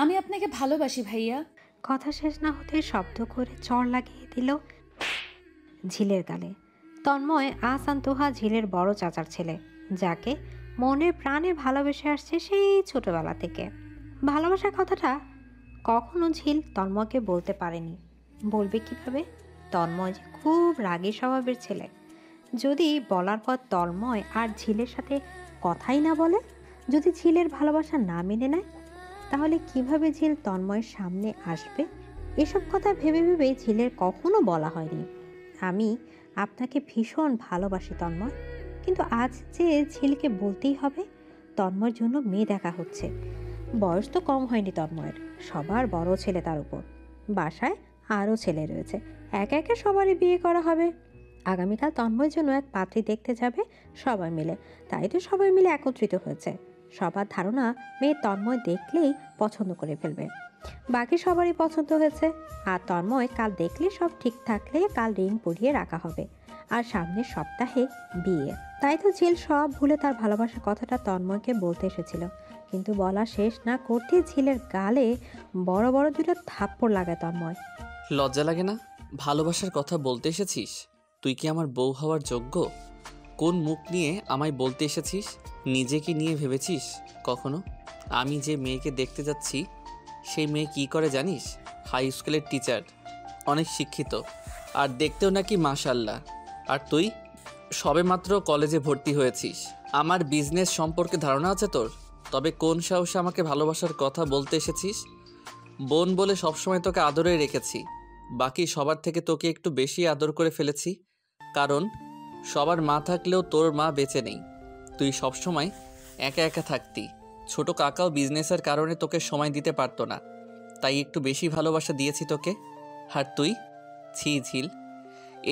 আমি আপনাকে ভালোবাসি ভাইয়া। কথা শেষ না হতে শব্দ করে চড় লাগিয়ে দিল ঝিলের গালে। তন্ময় আহসান তোহা ঝিলের বড় চাচার ছেলে, যাকে মনে প্রাণে ভালোবেসে আসছে সেই ছোটবেলা থেকে। ভালোবাসার কথাটা কখনো ঝিল তন্ময়কে বলতে পারেনি। বলবে কিভাবে? তন্ময় যে খুব রাগী স্বভাবের ছেলে। যদি বলার পর তন্ময় আর ঝিলের সাথে কথাই না বলে, যদি ঝিলের ভালোবাসা না মেনে নেয়, তাহলে কিভাবে ঝিল তন্ময়ের সামনে আসবে? এসব কথা ভেবে ভেবে ঝিলের কখনো বলা হয়নি, আমি আপনাকে ভীষণ ভালোবাসি তন্ময়। কিন্তু আজ যে ঝিলকে বলতেই হবে, তন্ময়ের জন্য মেয়ে দেখা হচ্ছে। বয়স তো কম হয়নি তন্ময়ের, সবার বড় ছেলে তার উপর। বাসায় আরও ছেলে রয়েছে, একে একে সবারই বিয়ে করা হবে। আগামীকাল তন্ময়ের জন্য এক পাত্রী দেখতে যাবে সবাই মিলে, তাই তো সবাই মিলে একত্রিত হয়েছে। সবার ধারণা মেয়ে তন্ময় দেখলেই পছন্দ করে ফেলবে। বাকি সবারই পছন্দ হয়েছে। আর তন্ময় কাল দেখলে সব ঠিক থাকলে কাল রিং পরিয়ে রাখা হবে, আর সামনের সপ্তাহে বিয়ে। তাই তো ঝিল সব ভুলে তার ভালোবাসার কথাটা তন্ময়কে বলতে এসেছিল। কিন্তু বলা শেষ না করতে ঝিলের গালে বড় বড় দুটো থাপ্পড় লাগায় তন্ময়। লজ্জা লাগে না? ভালোবাসার কথা বলতে এসেছিস? তুই কি আমার বউ হওয়ার যোগ্য? কোন মুখ নিয়ে আমায় বলতে এসেছিস? নিজেকে নিয়ে ভেবেছিস কখনো? আমি যে মেয়েকে দেখতে যাচ্ছি সেই মেয়ে কি করে জানিস? হাই স্কুলের টিচার, অনেক শিক্ষিত, আর দেখতেও নাকি মাশাল্লাহ। আর তুই সবেমাত্র কলেজে ভর্তি হয়েছিস। আমার বিজনেস সম্পর্কে ধারণা আছে তোর? তবে কোন সাহসে আমাকে ভালোবাসার কথা বলতে এসেছিস? বোন বলে সবসময় তোকে আদরে রেখেছি, বাকি সবার থেকে তোকে একটু বেশি আদর করে ফেলেছি। কারণ সবার মা থাকলেও তোর মা বেঁচে নেই, তুই সবসময় একা একা থাকতি। ছোট কাকাও বিজনেসের কারণে তোকে সময় দিতে পারতো না, তাই একটু বেশি ভালোবাসা দিয়েছি তোকে। আর তুই, ছি ঝিল,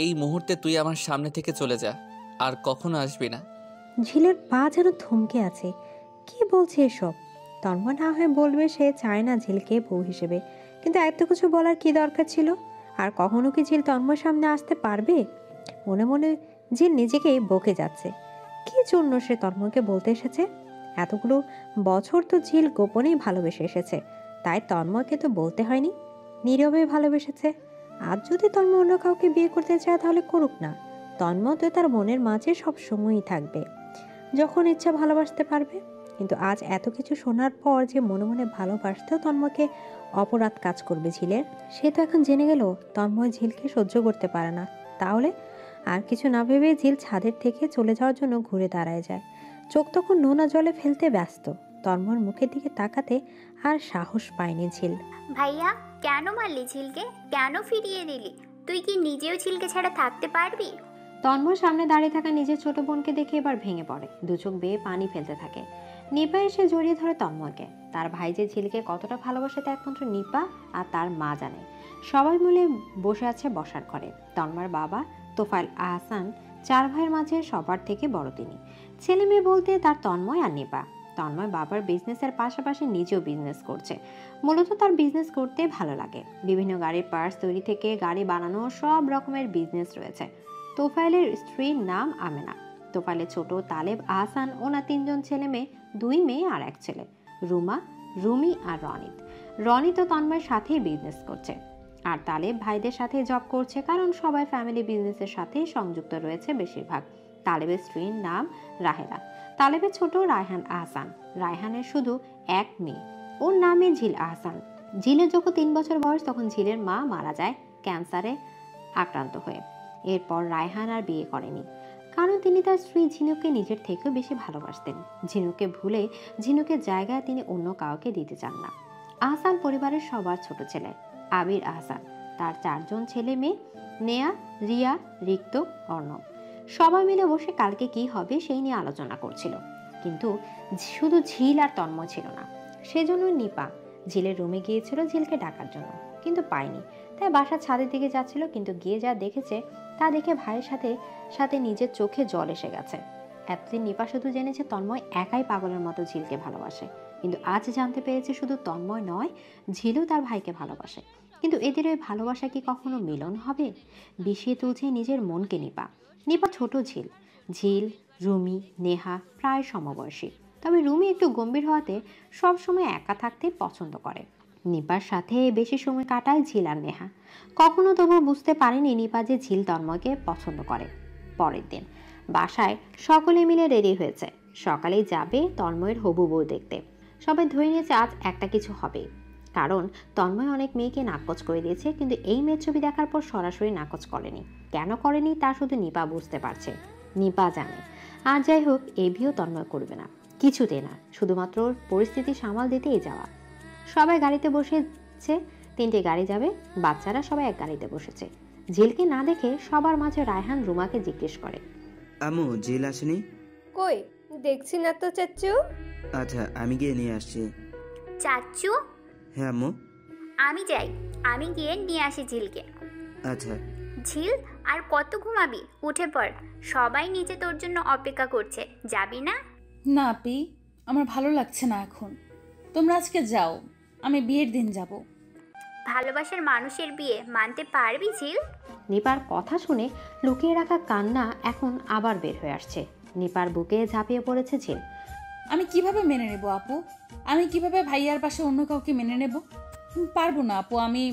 এই মুহূর্তে তুই আমার সামনে থেকে চলে যা, আর কখনো আসবি না। ঝিলের পা যেন থমকে আছে। কি বলছে এসব? তন্ময় না হয়ে বলবে সে চায় না ঝিলকে বউ হিসেবে, কিন্তু এত কিছু বলার কি দরকার ছিল? আর কখনো কি ঝিল তন্ময়ের সামনে আসতে পারবে? মনে মনে ঝিল নিজেকে বকে যাচ্ছে। কি জন্য সে তন্ময়কে বলতে এসেছে? এতগুলো বছর তো ঝিল গোপনেই ভালোবেসে এসেছে, তাই তন্ময়কে তো বলতে হয়নি। নীরবে ভালোবেসেছে। আজ যদি তন্ময় অন্য কাউকে বিয়ে করতে চায় তাহলে করুক না, তন্ময় তো তার মনের মাঝে সব সময়ই থাকবে, যখন ইচ্ছা ভালোবাসতে পারবে। কিন্তু আজ এত কিছু শোনার পর যে মনে মনে ভালোবাসতেও তন্ময়কে অপরাধ কাজ করবে ঝিলের, সে তো এখন জেনে গেল তন্ময় ঝিলকে সহ্য করতে পারে না। তাহলে আর কিছু না ভেবে ঝিল ছাদের থেকে চলে যাওয়ার জন্য ঘুরে দাঁড়ায় যায়। চোখ তখন নোনা জলে ফেলতে ব্যস্ত। তন্ময়ের মুখের দিকে তাকাতে আর সাহস পায়নি ঝিল। ভাইয়া, কেন মারলি ঝিলকে? কেন ফিরিয়ে দিলি? তুই কি নিজেও ঝিলকে ছাড়া থাকতে পারবি? তন্ময় সামনে দাঁড়িয়ে থাকা নিজের ছোট বোনকে দেখে এবার ভেঙে পড়ে, দু চোখ বেয়ে পানি ফেলতে থাকে। নিপা এসে জড়িয়ে ধরে তন্ময়কে। তার ভাই যে ঝিলকে কতটা ভালোবাসে তা একমাত্র নিপা আর তার মা জানে। সবাই মিলে বসে আছে বসার ঘরে। তন্ময়ের বাবা তোফায়েল আহসান চার ভাইয়ের মাঝে সবার থেকে বড় তিনি। ছেলে মেয়ে বলতে তার তন্ময় আর নিপা। তন্ময় বাবার বিজনেসের পাশাপাশি নিজেও বিজনেস করছে। মূলত তার বিজনেস করতে ভালো লাগে। বিভিন্ন গাড়ির পার্টস তৈরি থেকে গাড়ি বানানো সব রকমের বিজনেস রয়েছে। তোফায়েলের স্ত্রীর নাম আমেনা। তোফায়েলের ছোট তালেব আহসান, ওনার তিনজন ছেলে মেয়ে, দুই মেয়ে আর এক ছেলে, রুমা, রুমি আর রনিত। রনিত ও তন্ময়ের সাথেই বিজনেস করছে, আর তালেব ভাইদের সাথে জব করছে, কারণ সবাই ফ্যামিলি বিজনেসের সাথে সংযুক্ত রয়েছে বেশিরভাগ। তালেবের স্ত্রীর নাম রাহেলা। তালেবের ছোট রায়হান আহসান। রায়হানের শুধু এক মেয়ে, ওর নামে ঝিল আহসান। ঝিলের যখন 3 বছর বয়স তখন ঝিলের মা মারা যায় ক্যান্সারে আক্রান্ত হয়ে। এরপর রায়হান আর বিয়ে করেনি, কারণ তিনি তার স্ত্রী ঝিনুকে নিজের থেকেও বেশি ভালোবাসতেন। ঝিনুকে ভুলে ঝিনুকের জায়গায় তিনি অন্য কাউকে দিতে চান না। আহসান পরিবারের সবার ছোট ছেলে। আবির আহসান, তার 4 জন ছেলে মেয়ে, নেয়া, রিয়া, রিক্ত, অর্ণব। সবাই মিলে বসে কালকে কি হবে সেই নিয়ে আলোচনা করছিল। কিন্তু শুধু ঝিল আর তন্ময় ছিল না। সেজন্য নিপা ঝিলের রুমে গিয়েছিল ঝিলকে ডাকার জন্য, কিন্তু পায়নি। তাই বাসার ছাদের দিকে যাচ্ছিল, কিন্তু গিয়ে যা দেখেছে তা দেখে ভাইয়ের সাথে সাথে নিজের চোখে জল এসে গেছে। এতদিন নিপা শুধু জেনেছে তন্ময় একাই পাগলের মতো ঝিলকে ভালোবাসে, কিন্তু আজ জানতে পেরেছে শুধু তন্ময় নয়, ঝিলও তার ভাইকে ভালোবাসে। কিন্তু এদের ওই ভালোবাসা কি কখনো মিলন হবে? বিষিয়ে তুলছে নিজের মনকে নিপা। নিপা ছোট ঝিল। ঝিল, রুমি, নেহা প্রায় সমবয়সী। তবে রুমি একটু গম্ভীর হওয়াতে সব সময় একা থাকতে পছন্দ করে। নিপার সাথে বেশি সময় কাটায় ঝিল আর নেহা। কখনো তবু বুঝতে পারেনি নিপা যে ঝিল তন্ময়কে পছন্দ করে। পরের দিন বাসায় সকলে মিলে রেডি হয়েছে। সকালেই যাবে তন্ময়ের হবু বউ দেখতে। সবাই ধরে নিয়েছে আজ একটা কিছু হবে, কারণ তন্ময় অনেক মেয়েকে নাকচ করে দিয়েছে, কিন্তু এই মেয়ের ছবি দেখার পর সরাসরি নাকচ করেনি। কেন করেনি তা শুধু নিপা বুঝতে পারছে, নিপা জানে। আর যাই হোক, এই বিয়েও তন্ময় করবে না, কিছুতে না, শুধুমাত্র পরিস্থিতি সামাল দিতেই যাওয়া। সবাই গাড়িতে বসেছে, 3টে গাড়ি যাবে, বাচ্চারা সবাই এক গাড়িতে বসেছে। ঝিলকে না দেখে সবার মাঝে রায়হান রুমাকে জিজ্ঞেস করে, আম্মু ঝিল আসেনি? কই দেখছি না তো চাচ্চু। আচ্ছা আমি গিয়ে নিয়ে আসছি। চাচ্চু, হ্যাঁ আম্মু। আমি যাই, আমি গিয়ে নিয়ে আসি ঝিলকে। আচ্ছা। ঝিল, আর কত ঘুমাবি? উঠে পড়, সবাই নিচে তোর জন্য অপেক্ষা করছে, যাবি না? না আপি, আমার ভালো লাগছে না এখন। তোমরা আজকে যাও, আমি বিয়ের দিন যাব। ভালোবাসার মানুষের বিয়ে মানতে পারবি ঝিল? নিপার কথা শুনে লুকিয়ে রাখা কান্না এখন আবার বের হয়ে আসছে। নিপার বুকে ঝাঁপিয়ে পড়েছে ঝিল। আমি কিভাবে মেনে নেব আপু? আমি কিভাবে ভাইয়ার পাশে অন্য কাউকে মেনে নেব? পারবো না আপু, আমি।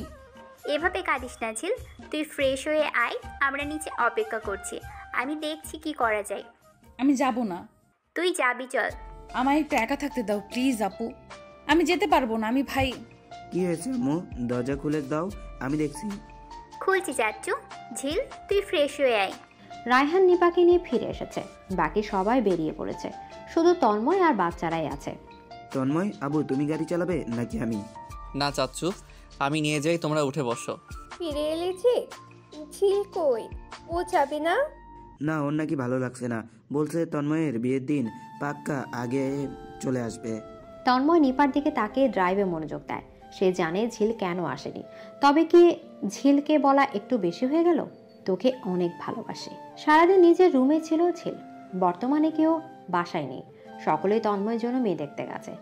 এভাবে কাঁদিস না ঝিল, তুই ফ্রেশ হয়ে আয়, আমরা নিচে অপেক্ষা করছি, আমি দেখছি কি করা যায়। আমি যাব না। তুই যাবি, চল। আমায় একটু একা থাকতে দাও প্লিজ আপু, আমি যেতে পারবো না। আমি ভাই। কি হয়েছে আম্মু? দরজা খুলে দাও, আমি দেখছি। খুলছি চাচ্চু। ঝিল, তুই ফ্রেশ হয়ে আয়। রায়হান নিপাকে নিয়ে ফিরে এসেছে, বাকি সবাই বেরিয়ে পড়েছে, শুধু তন্ময় আর বাচ্চারাই আছে। তন্ময়, আবু তুমি গাড়ি চালাবে নাকি আমি? না চাচ্চু, আমি নিয়ে যাই, তোমরা উঠে বসো। ফিরে এলেছি। ঝিল কই, ও যাবে না? না, ওর নাকি ভালো লাগছে না, বলছে তন্ময়ের বিয়ের দিন পাক্কা আগে চলে আসবে। তন্ময় নিপার দিকে তাকিয়ে ড্রাইভে মনোযোগ দেয়। সে জানে ঝিল কেন আসেনি, তবে কি ঝিলকে বলা একটু বেশি হয়ে গেল? তোকে অনেক ভালোবাসে। সারাদিন নিজের রুমে ছিল ঝিল, বর্তমানে কেউ বাসায় নেই, সকলেই তন্ময়ের জন্য মেয়ে দেখতে গেছে।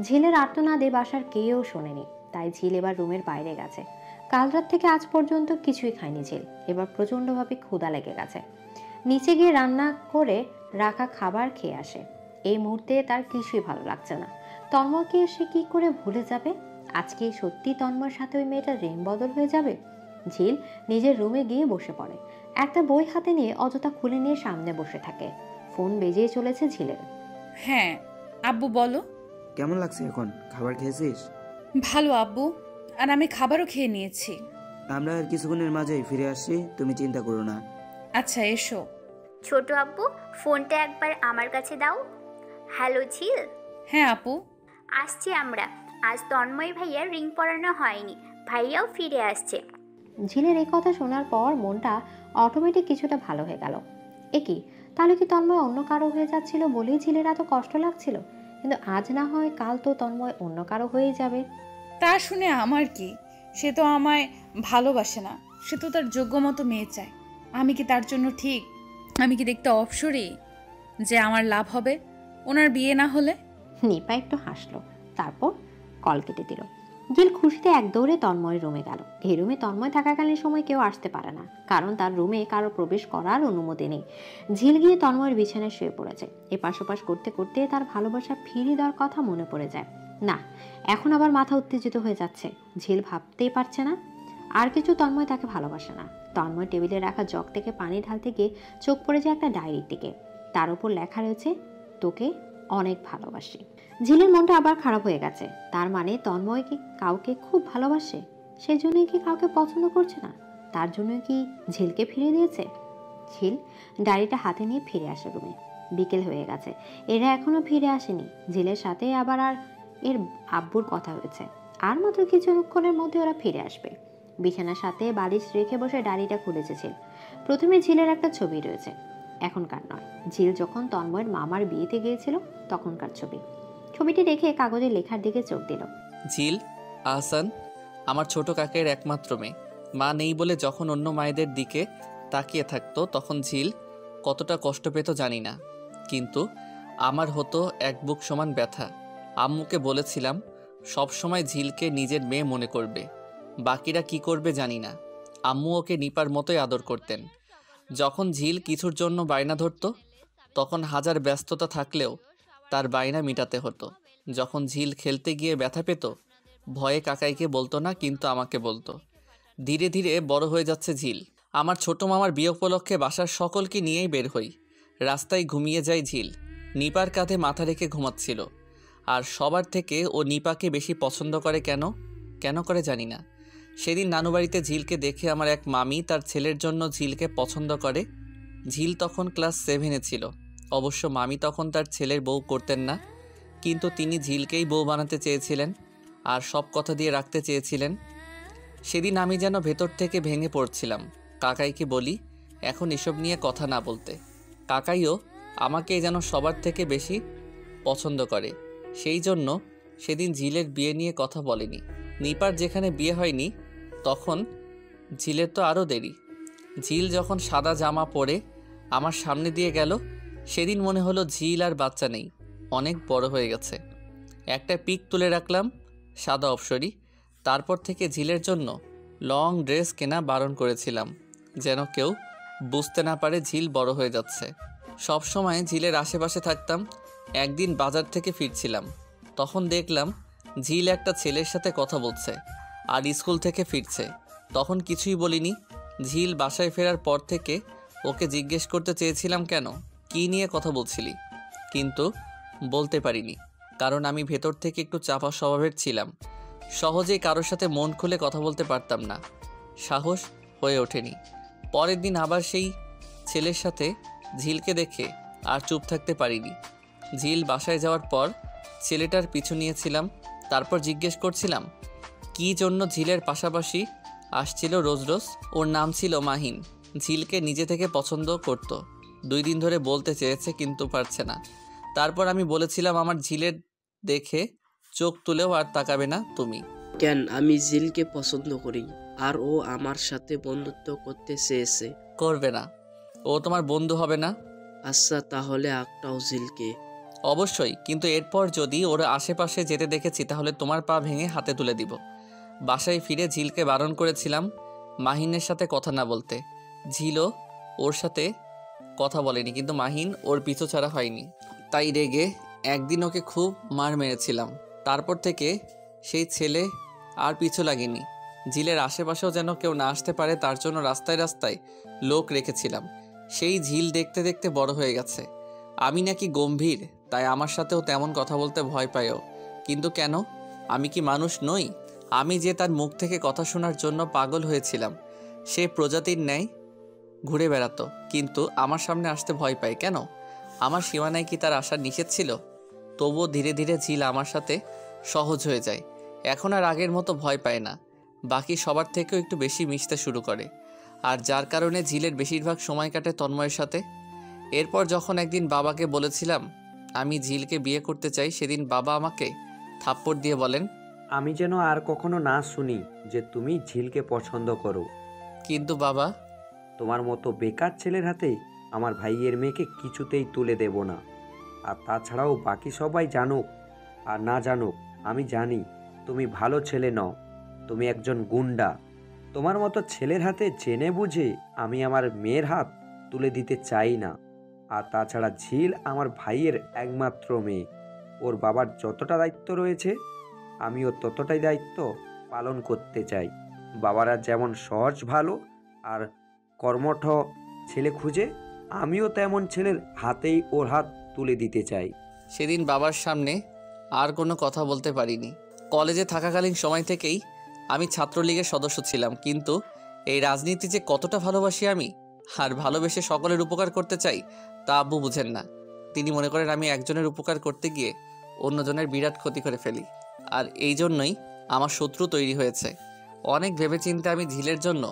ঝিলের আর্তনাদে বাসার কেউ শোনেনি, তাই ঝিল এবার রুমের বাইরে গেছে। কাল রাত থেকে আজ পর্যন্ত কিছুই খায়নি ঝিল, এবার প্রচণ্ডভাবে ক্ষুধা লেগে গেছে। নিচে গিয়ে রান্না করে রাখা খাবার খেয়ে আসে। এই মুহূর্তে তার কিছুই ভালো লাগছে না। তন্ময়কে সে কি করে ভুলে যাবে? আজকে সত্যি তন্ময়ের সাথে ওই মেয়েটার রেম বদল হয়ে যাবে? ঝিল নিজের রুমে গিয়ে বসে পড়ে, একটা বই হাতে নিয়ে অযথা খুলে নিয়ে সামনে বসে থাকে। ফোন বেজে চলেছে ঝিলের। হ্যাঁ আব্বু বলো। কেমন লাগছে এখন? খাবার খেয়েছিস? ভালো আব্বু, আর আমি খাবারও খেয়ে নিয়েছি। আমরা আর কিছুক্ষণের মাঝেই ফিরে আসছি, তুমি চিন্তা করো না। আচ্ছা এসো। ছোট আব্বু, ফোনটা একবার আমার কাছে দাও। হ্যালো ঝিল। হ্যাঁ আপু। আসছি আমরা। আজ তন্ময় ভাইয়ার রিং পরানো হয়নি, ভাইয়াও ফিরে আসছে। ঝিলের এই কথা শোনার পর মনটা অটোমেটিক কিছুটা ভালো হয়ে গেল। কি তাহলে কি তন্ময় অন্য কারো হয়ে যাচ্ছিল বলেই ঝিলের এত কষ্ট লাগছিল? কিন্তু আজ না হয় কাল তো তন্ময় অন্য কারো হয়ে যাবে। তা শুনে আমার কি? সে তো আমায় ভালোবাসে না, সে তো তার যোগ্য মতো মেয়ে চায়। আমি কি তার জন্য ঠিক? আমি কি দেখতে অপসরী যে আমার লাভ হবে ওনার বিয়ে না হলে? নিপা একটু হাসলো, তারপর কল কেটে দিল। ঝিল খুশিতে এক দৌড়ে তন্ময়ের রুমে গেল। এই রুমে তন্ময় থাকাকালীন সময় কেউ আসতে পারে না, কারণ তার রুমে কারো প্রবেশ করার অনুমতি নেই। ঝিল গিয়ে তন্ময়ের বিছানায় শুয়ে পড়েছে। এপাশ ওপাশ করতে করতে তার ভালোবাসা ফিরিয়ে দেওয়ার কথা মনে পড়ে যায়। না, এখন আবার মাথা উত্তেজিত হয়ে যাচ্ছে। ঝিল ভাবতেই পারছে না আর কিছু, তন্ময় তাকে ভালোবাসে না। তন্ময় টেবিলে রাখা জগ থেকে পানি ঢালতে গিয়ে চোখ পড়ে যায় একটা ডায়েরির দিকে। তার উপর লেখা রয়েছে, তোকে অনেক ভালোবাসি। ঝিলের মনটা আবার খারাপ হয়ে গেছে। তার মানে তন্ময় কি কাউকে খুব ভালোবাসে? সেই জন্যই কি কাউকে পছন্দ করছে না? তার জন্য কি ঝিলকে ফিরিয়ে দিয়েছে? ঝিল ডায়েরিটা হাতে নিয়ে ফিরে আসে রুমে। বিকেল হয়ে গেছে, এরা এখনো ফিরে আসেনি। ঝিলের সাথে আবার আর এর আব্বুর কথা হয়েছে, আর মাত্র কিছুক্ষণের মধ্যে ওরা ফিরে আসবে। বিছানার সাথে বালিশ রেখে বসে ডায়েরিটা খুলেছে ঝিল। প্রথমে ঝিলের একটা ছবি রয়েছে, এখনকার নয়, ঝিল যখন তন্ময়ের মামার বিয়েতে গিয়েছিল তখনকার ছবি। ছবিটি রেখে কাগজে লেখার দিকে চোখ দিল। ঝিল, আহসান আমার ছোট কাকের একমাত্র মেয়ে। মা নেই বলে যখন অন্য মায়েদের দিকে তাকিয়ে থাকতো তখন ঝিল কতটা কষ্ট পেত জানি না, কিন্তু আমার হতো এক বুক সমান ব্যথা। আম্মুকে বলেছিলাম সব সময় ঝিলকে নিজের মেয়ে মনে করবে, বাকিরা কি করবে জানি না। আম্মু ওকে নিপার মতোই আদর করতেন। যখন ঝিল কিছুর জন্য বায়না ধরতো তখন হাজার ব্যস্ততা থাকলেও তার বায়না মিটাতে হতো। যখন ঝিল খেলতে গিয়ে ব্যথা পেত, ভয়ে কাকাইকে বলতো না, কিন্তু আমাকে বলতো। ধীরে ধীরে বড় হয়ে যাচ্ছে ঝিল। আমার ছোট মামার বিয়ে উপলক্ষে বাসার সকলকে নিয়েই বের হই। রাস্তায় ঘুমিয়ে যায় ঝিল। নিপার কাঁধে মাথা রেখে ঘুমাচ্ছিল। আর সবার থেকে ও নিপাকে বেশি পছন্দ করে। কেন করে জানি না। সেদিন নানুবাড়িতে ঝিলকে দেখে আমার এক মামি তার ছেলের জন্য ঝিলকে পছন্দ করে। ঝিল তখন ক্লাস 7-এ ছিল। অবশ্য মামি তখন তার ছেলের বউ করতেন না, কিন্তু তিনি ঝিলকেই বউ বানাতে চেয়েছিলেন আর সব কথা দিয়ে রাখতে চেয়েছিলেন। সেদিন আমি যেন ভেতর থেকে ভেঙে পড়ছিলাম। কাকাইকে বলি এখন এসব নিয়ে কথা না বলতে। কাকাইও আমাকে যেন সবার থেকে বেশি পছন্দ করে। সেই জন্য সেদিন ঝিলের বিয়ে নিয়ে কথা বলেনি। নিপার যেখানে বিয়ে হয়নি তখন ঝিলের তো আরও দেরি। ঝিল যখন সাদা জামা পরে আমার সামনে দিয়ে গেল, সেদিন মনে হলো ঝিল আর বাচ্চা নেই, অনেক বড় হয়ে গেছে। একটা পিক তুলে রাখলাম, সাদা অপসরি। তারপর থেকে ঝিলের জন্য লং ড্রেস কেনা বারণ করেছিলাম, যেন কেউ বুঝতে না পারে ঝিল বড় হয়ে যাচ্ছে। সব সময় ঝিলের আশেপাশে থাকতাম। একদিন বাজার থেকে ফিরছিলাম, তখন দেখলাম ঝিল একটা ছেলের সাথে কথা বলছে আর স্কুল থেকে ফিরছে। তখন কিছুই বলিনি। ঝিল বাসায় ফেরার পর থেকে ওকে জিজ্ঞেস করতে চেয়েছিলাম, কেন, কী নিয়ে কথা বলছিলি, কিন্তু বলতে পারিনি, কারণ আমি ভেতর থেকে একটু চাপা স্বভাবের ছিলাম। সহজেই কারোর সাথে মন খুলে কথা বলতে পারতাম না, সাহস হয়ে ওঠেনি। পরের দিন আবার সেই ছেলের সাথে ঝিলকে দেখে আর চুপ থাকতে পারিনি। ঝিল বাসায় যাওয়ার পর ছেলেটার পিছু নিয়েছিলাম। তারপর জিজ্ঞেস করছিলাম কী জন্য ঝিলের পাশাপাশি আসছিল রোজ রোজ। ওর নাম ছিল মাহিন। ঝিলকে নিজে থেকে পছন্দ করত। 2 দিন ধরে বলতে চেয়েছে, কিন্তু পারছে না। তারপর আমি বলেছিলাম আমার ঝিলের দেখে চোখ তুলেও আর তাকাবে না তুমি। কেন, আমি জিলকে পছন্দ করি আর ও আমার সাথে বন্ধুত্ব করতে চেয়েছে। করবে না, ও তোমার বন্ধু হবে না। আচ্ছা, তাহলে একটাও জিলকে। অবশ্যই, কিন্তু এরপর যদি ওর আশেপাশে যেতে দেখেছি তাহলে তোমার পা ভেঙে হাতে তুলে দিব। বাসায় ফিরে ঝিলকে বারণ করেছিলাম মাহিনের সাথে কথা না বলতে। ঝিলও ওর সাথে কথা বলেনি, কিন্তু মাহিন ওর পিছু ছাড়া হয়নি। তাই রেগে একদিন ওকে খুব মার মেরেছিলাম। তারপর থেকে সেই ছেলে আর পিছু লাগেনি। ঝিলের আশেপাশেও যেন কেউ না আসতে পারে তার জন্য রাস্তায় রাস্তায় লোক রেখেছিলাম। সেই ঝিল দেখতে দেখতে বড় হয়ে গেছে। আমি নাকি গম্ভীর, তাই আমার সাথেও তেমন কথা বলতে ভয় পায়ও। কিন্তু কেন, আমি কি মানুষ নই? আমি যে তার মুখ থেকে কথা শোনার জন্য পাগল হয়েছিলাম। সে প্রজাতির ন্যায় ঘুরে বেড়াতো, কিন্তু আমার সামনে আসতে ভয় পায় কেন? আমার সীমানায় কি তার আসার নিষেধ ছিল? তবুও ধীরে ধীরে ঝিল আমার সাথে সহজ হয়ে যায়। এখন আর আগের মতো ভয় পায় না, বাকি সবার থেকেও একটু বেশি মিশতে শুরু করে। আর যার কারণে ঝিলের বেশিরভাগ সময় কাটে তন্ময়ের সাথে। এরপর যখন একদিন বাবাকে বলেছিলাম আমি ঝিলকে বিয়ে করতে চাই, সেদিন বাবা আমাকে থাপ্পড় দিয়ে বলেন, আমি যেন আর কখনো না শুনি যে তুমি ঝিলকে পছন্দ করো। কিন্তু বাবা, তোমার মতো বেকার ছেলের হাতে আমার ভাইয়ের মেয়েকে কিছুতেই তুলে দেব না। আর তাছাড়াও বাকি সবাই জানুক আর না জানুক, আমি জানি তুমি ভালো ছেলে নও, তুমি একজন গুন্ডা। তোমার মতো ছেলের হাতে জেনে বুঝে আমি আমার মেয়ের হাত তুলে দিতে চাই না। আর তাছাড়া ঝিল আমার ভাইয়ের একমাত্র মেয়ে। ওর বাবার যতটা দায়িত্ব রয়েছে আমিও ততটাই দায়িত্ব পালন করতে চাই। বাবারা যেমন সহজ ভালো আর কর্মঠ ছেলে খুঁজে, আমিও তেমন ছেলের হাতেই ওর হাত তুলে দিতে চাই। সেদিন বাবার সামনে আর কোনো কথা বলতে পারিনি। কলেজে থাকাকালীন সময় থেকেই আমি ছাত্রলীগের সদস্য ছিলাম, কিন্তু এই রাজনীতি যে কতটা ভালোবাসি আমি, আর ভালোবেসে সকলের উপকার করতে চাই, তা আব্বু বুঝেন না। তিনি মনে করেন আমি একজনের উপকার করতে গিয়ে অন্যজনের বিরাট ক্ষতি করে ফেলি, আর এই জন্যই আমার শত্রু তৈরি হয়েছে। অনেক ভেবেচিন্তে আমি ঝিলের জন্য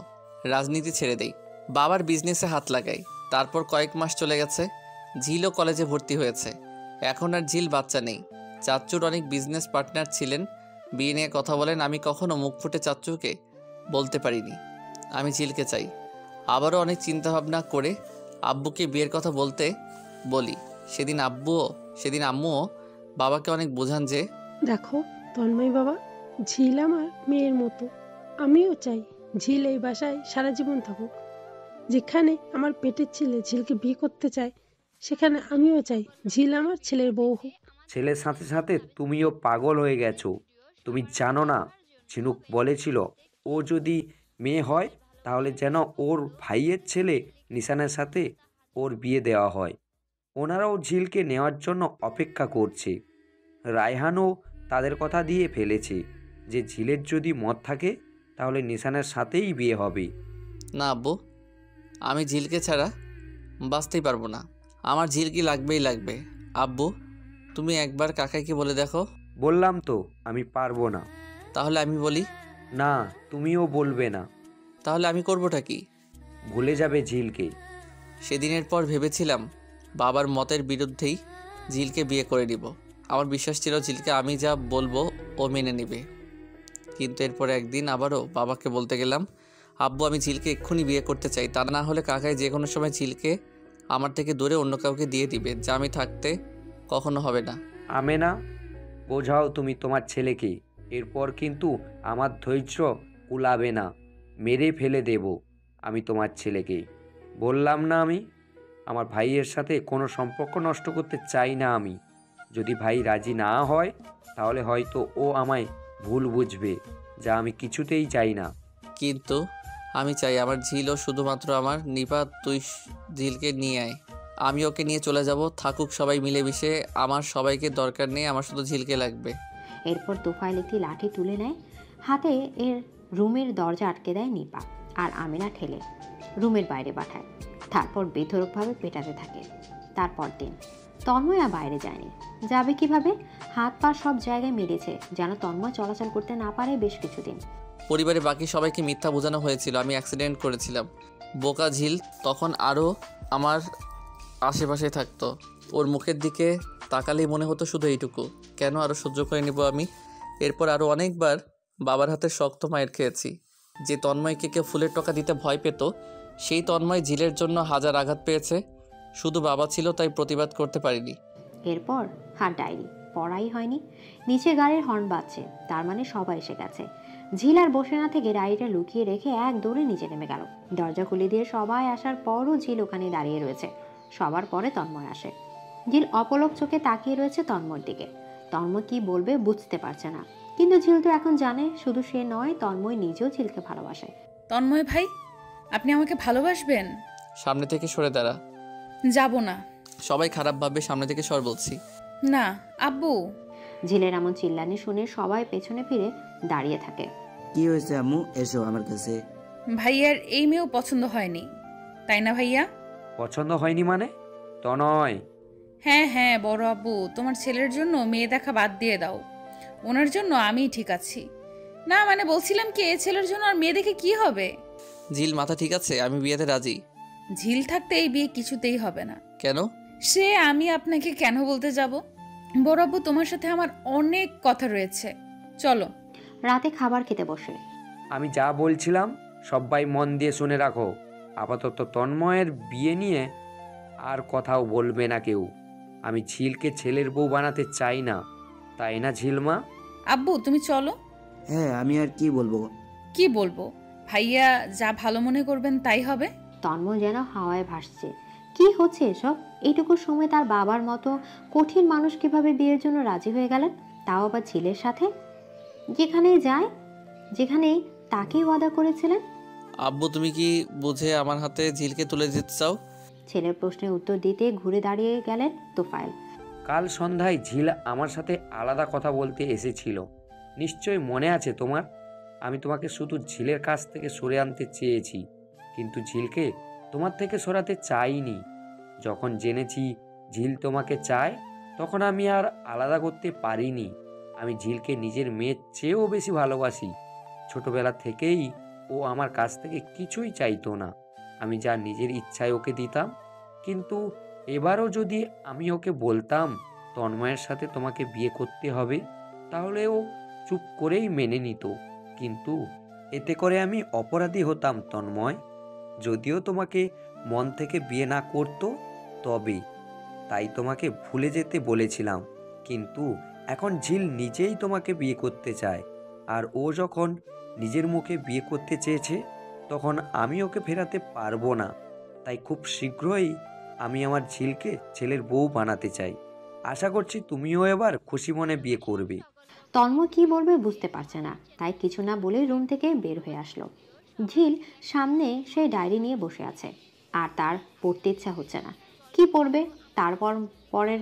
রাজনীতি ছেড়ে দেই, বাবার বিজনেসে হাত লাগাই। তারপর কয়েক মাস চলে গেছে, ঝিলও কলেজে ভর্তি হয়েছে। এখন আর ঝিল বাচ্চা নেই। চাচ্চুর অনেক বিজনেস পার্টনার ছিলেন, বিয়ে নিয়ে কথা বলেন। আমি কখনো মুখ ফুটে চাচ্চুকে বলতে পারিনি আমি ঝিলকে চাই। আবারও অনেক চিন্তাভাবনা করে আব্বুকে বিয়ের কথা বলতে বলি। সেদিন আম্মুও বাবাকে অনেক বোঝান যে, দেখো তন্ময় বাবা, ঝিল আমার মেয়ের মতো। আমিও চাই ঝিল এই বাসায় সারা জীবন থাকুক। যেখানে আমার পেটের ছেলে ঝিলকে বিয়ে করতে চায়, সেখানে আমিও চাই ঝিল আমার ছেলের বউ হোক। ছেলের সাথে সাথে তুমিও পাগল হয়ে গেছো। তুমি জানো না, ঝিনুক বলেছিল ও যদি মেয়ে হয় তাহলে যেন ওর ভাইয়ের ছেলে নিশানের সাথে ওর বিয়ে দেওয়া হয়। ওনারাও ঝিলকে নেওয়ার জন্য অপেক্ষা করছে। রায়হানও তাদের কথা দিয়ে ফেলেছে যে ঝিলের যদি মত থাকে তাহলে নিশানের সাথেই বিয়ে হবে। না আব্বু, আমি ঝিলকে ছাড়া বাঁচতেই পারবো না। আমার ঝিল কি লাগবেই লাগবে। আব্বু, তুমি একবার কাকাইকে বলে দেখো। বললাম তো আমি পারবো না। তাহলে আমি বলি। না, তুমিও বলবে না। তাহলে আমি করবোটা কি? ভুলে যাবে ঝিলকে। সেদিনের পর ভেবেছিলাম বাবার মতের বিরুদ্ধেই ঝিলকে বিয়ে করে নিব। আমার বিশ্বাস ছিল ঝিলকে আমি যা বলবো ও মেনে নেবে। কিন্তু এরপর একদিন আবারও বাবাকে বলতে গেলাম, আব্বু আমি ঝিলকে এক্ষুনি বিয়ে করতে চাই, তা না হলে কাকাই যে কোনো সময় ঝিলকে আমার থেকে দূরে অন্য কাউকে দিয়ে দিবে, যা আমি থাকতে কখনো হবে না। আমেনা, বোঝাও তুমি তোমার ছেলেকে। এরপর কিন্তু আমার ধৈর্য কুলাবে না, মেরে ফেলে দেব আমি তোমার ছেলেকে। বললাম না আমি আমার ভাইয়ের সাথে কোনো সম্পর্ক নষ্ট করতে চাই না আমি। যদি ভাই রাজি না হয় তাহলে হয়তো ও আমায় ভুল বুঝবে, যা আমি কিছুতেই চাই না। কিন্তু আমি চাই আমার ঝিলও শুধুমাত্র আমার। নিপা, তুই ঝিলকে নিয়ে আয়, আমি ওকে নিয়ে চলে যাব। থাকুক সবাই মিলেমিশে, আমার সবাইকে দরকার নেই, আমার শুধু ঝিলকে লাগবে। এরপর তোফাইল একটি লাঠি তুলে নেয় হাতে, এর রুমের দরজা আটকে দেয় নিপা, আর আমিনা ঠেলে রুমের বাইরে পাঠায়। তারপর বেধড়কভাবে পেটাতে থাকে। তারপর দিন তন্ময় আর বাইরে যায়নি। যাবে কিভাবে? হাত পা সব জায়গায় মেরেছে যেন তন্ময় চলাচল করতে না পারে বেশ কিছুদিন। পরিবারের বাকি সবাইকে মিথ্যা বোঝানো হয়েছিল আমি অ্যাক্সিডেন্ট করেছিলাম। বোকা ঝিল তখন আরও আমার আশেপাশে থাকতো। ওর মুখের দিকে তাকালেই মনে হতো শুধু এইটুকু, কেন আরও সহ্য করে নিব আমি। এরপর আরও অনেকবার বাবার হাতে শক্ত মায়ের খেয়েছি। যে তন্ময়কে কেউ ফুলের টকা দিতে ভয় পেত, সেই তন্ময় ঝিলের জন্য হাজার আঘাত পেয়েছে। শুধু বাবা ছিল তাই প্রতিবাদ করতে পারিনি। এরপর আর ডায়েরি পড়াই হয়নি। নিচে গাড়ির হর্ন বাজছে, তার মানে সবাই এসে গেছে। ঝিল আর বসে না থেকে ডায়েরিটা লুকিয়ে রেখে এক দৌড়ে নিচে নেমে গেল। দরজা খুলে দিয়ে সবাই আসার পরও ঝিল ওখানে দাঁড়িয়ে রয়েছে। সবার পরে তন্ময় আসে। ঝিল অপলক চোখে তাকিয়ে রয়েছে তন্ময়ের দিকে। তন্ময় কি বলবে বুঝতে পারছে না, কিন্তু ঝিল তো এখন জানে শুধু সে নয়, তন্ময় নিজেও ঝিলকে ভালোবাসে। তন্ময় ভাই, আপনি আমাকে ভালোবাসবেন? সামনে থেকে সরে দাঁড়া। যাব না। সবাই খারাপ ভাববে, সামনে থেকে সর বলছি। না আব্বু। ঝিলের এমন চিল্লানি শুনে সবাই পেছনে ফিরে দাঁড়িয়ে থাকে। কি হয়েছে আম্মু? এসো আমার কাছে। ভাইয়ার এই মেয়েও পছন্দ হয়নি, তাই না ভাইয়া? পছন্দ হয়নি মানে? তনয়, হ্যাঁ হ্যাঁ বড় আব্বু, তোমার ছেলের জন্য মেয়ে দেখা বাদ দিয়ে দাও, ওনার জন্য আমিই ঠিক আছি। না মানে বলছিলাম কি, এ ছেলের জন্য আর মেয়ে দেখে কি হবে? ঝিল মাথা ঠিক আছে? আমি বিয়েতে রাজি। ঝিল থাকতে এই বিয়ে কিছুতেই হবে না। কেন? সে আমি আপনাকে কেন বলতে যাব? বড় আব্বু, তোমার সাথে আমার অনেক কথা রয়েছে, চলো। রাতে খাবার খেতে বসে আমি যা বলছিলাম সবাই মন দিয়ে শুনে রাখো। আপাতত তন্ময়ের বিয়ে নিয়ে আর কথাও বলবে না কেউ। আমি ঝিলকে ছেলের বউ বানাতে চাই না, তাই না ঝিলমা? আব্বু তুমি চলো। হ্যাঁ, আমি আর কি বলবো? কি বলবো? ভাইয়া যা ভালো মনে করবেন তাই হবে। তন্ময় যেন হাওয়ায় ভাসছে। কি হচ্ছে এসব? এইটুকু সময় তার বাবার মতো কঠিন মানুষ কিভাবে বিয়ের জন্য রাজি হয়ে গেলেন, তাও আবার ঝিলের সাথে, যেখানেই যায় যেখানেই তাকেই ওয়াদা করেছিলেন। আব্বু তুমি কি বুঝে আমার হাতে ঝিলকে তুলে দিতে চাও? ছেলের প্রশ্নের উত্তর দিতে ঘুরে দাঁড়িয়ে গেলেন তোফায়েল। কাল সন্ধ্যায় ঝিল আমার সাথে আলাদা কথা বলতে এসেছিল, নিশ্চয়ই মনে আছে তোমার। আমি তোমাকে শুধু ঝিলের কাছ থেকে সরে আনতে চেয়েছি, কিন্তু ঝিলকে তোমার থেকে সরাতে চাইনি। যখন জেনেছি ঝিল তোমাকে চায়, তখন আমি আর আলাদা করতে পারিনি। আমি ঝিলকে নিজের মেয়ের চেয়েও বেশি ভালোবাসি। ছোটবেলা থেকেই ও আমার কাছ থেকে কিছুই চাইতো না, আমি যা নিজের ইচ্ছায় ওকে দিতাম। কিন্তু এবারও যদি আমি ওকে বলতাম তন্ময়ের সাথে তোমাকে বিয়ে করতে হবে, তাহলে ও চুপ করেই মেনে নিত। কিন্তু এতে করে আমি অপরাধী হতাম তন্ময়। যদিও তোমাকে মন থেকে বিয়ে না করতো তবে, তাই তোমাকে ভুলে যেতে বলেছিলাম। কিন্তু এখন ঝিল নিজেই তোমাকে বিয়ে করতে চায়, আর ও যখন নিজের মুখে বিয়ে করতে চেয়েছে, তখন আমি ওকে ফেরাতে পারবো না। তাই খুব শীঘ্রই আমি আমার ঝিলকে ছেলের বউ বানাতে চাই। আশা করছি তুমিও এবার খুশি মনে বিয়ে করবে। তন্ময় কি বলবে বুঝতে পারছে না, তাই কিছু না বলেই রুম থেকে বের হয়ে আসলো। ঝিল সামনে সেই ডায়েরি নিয়ে বসে আছে, আর তার পড়তে ইচ্ছা হচ্ছে না। কি পড়বে? তারপর পরের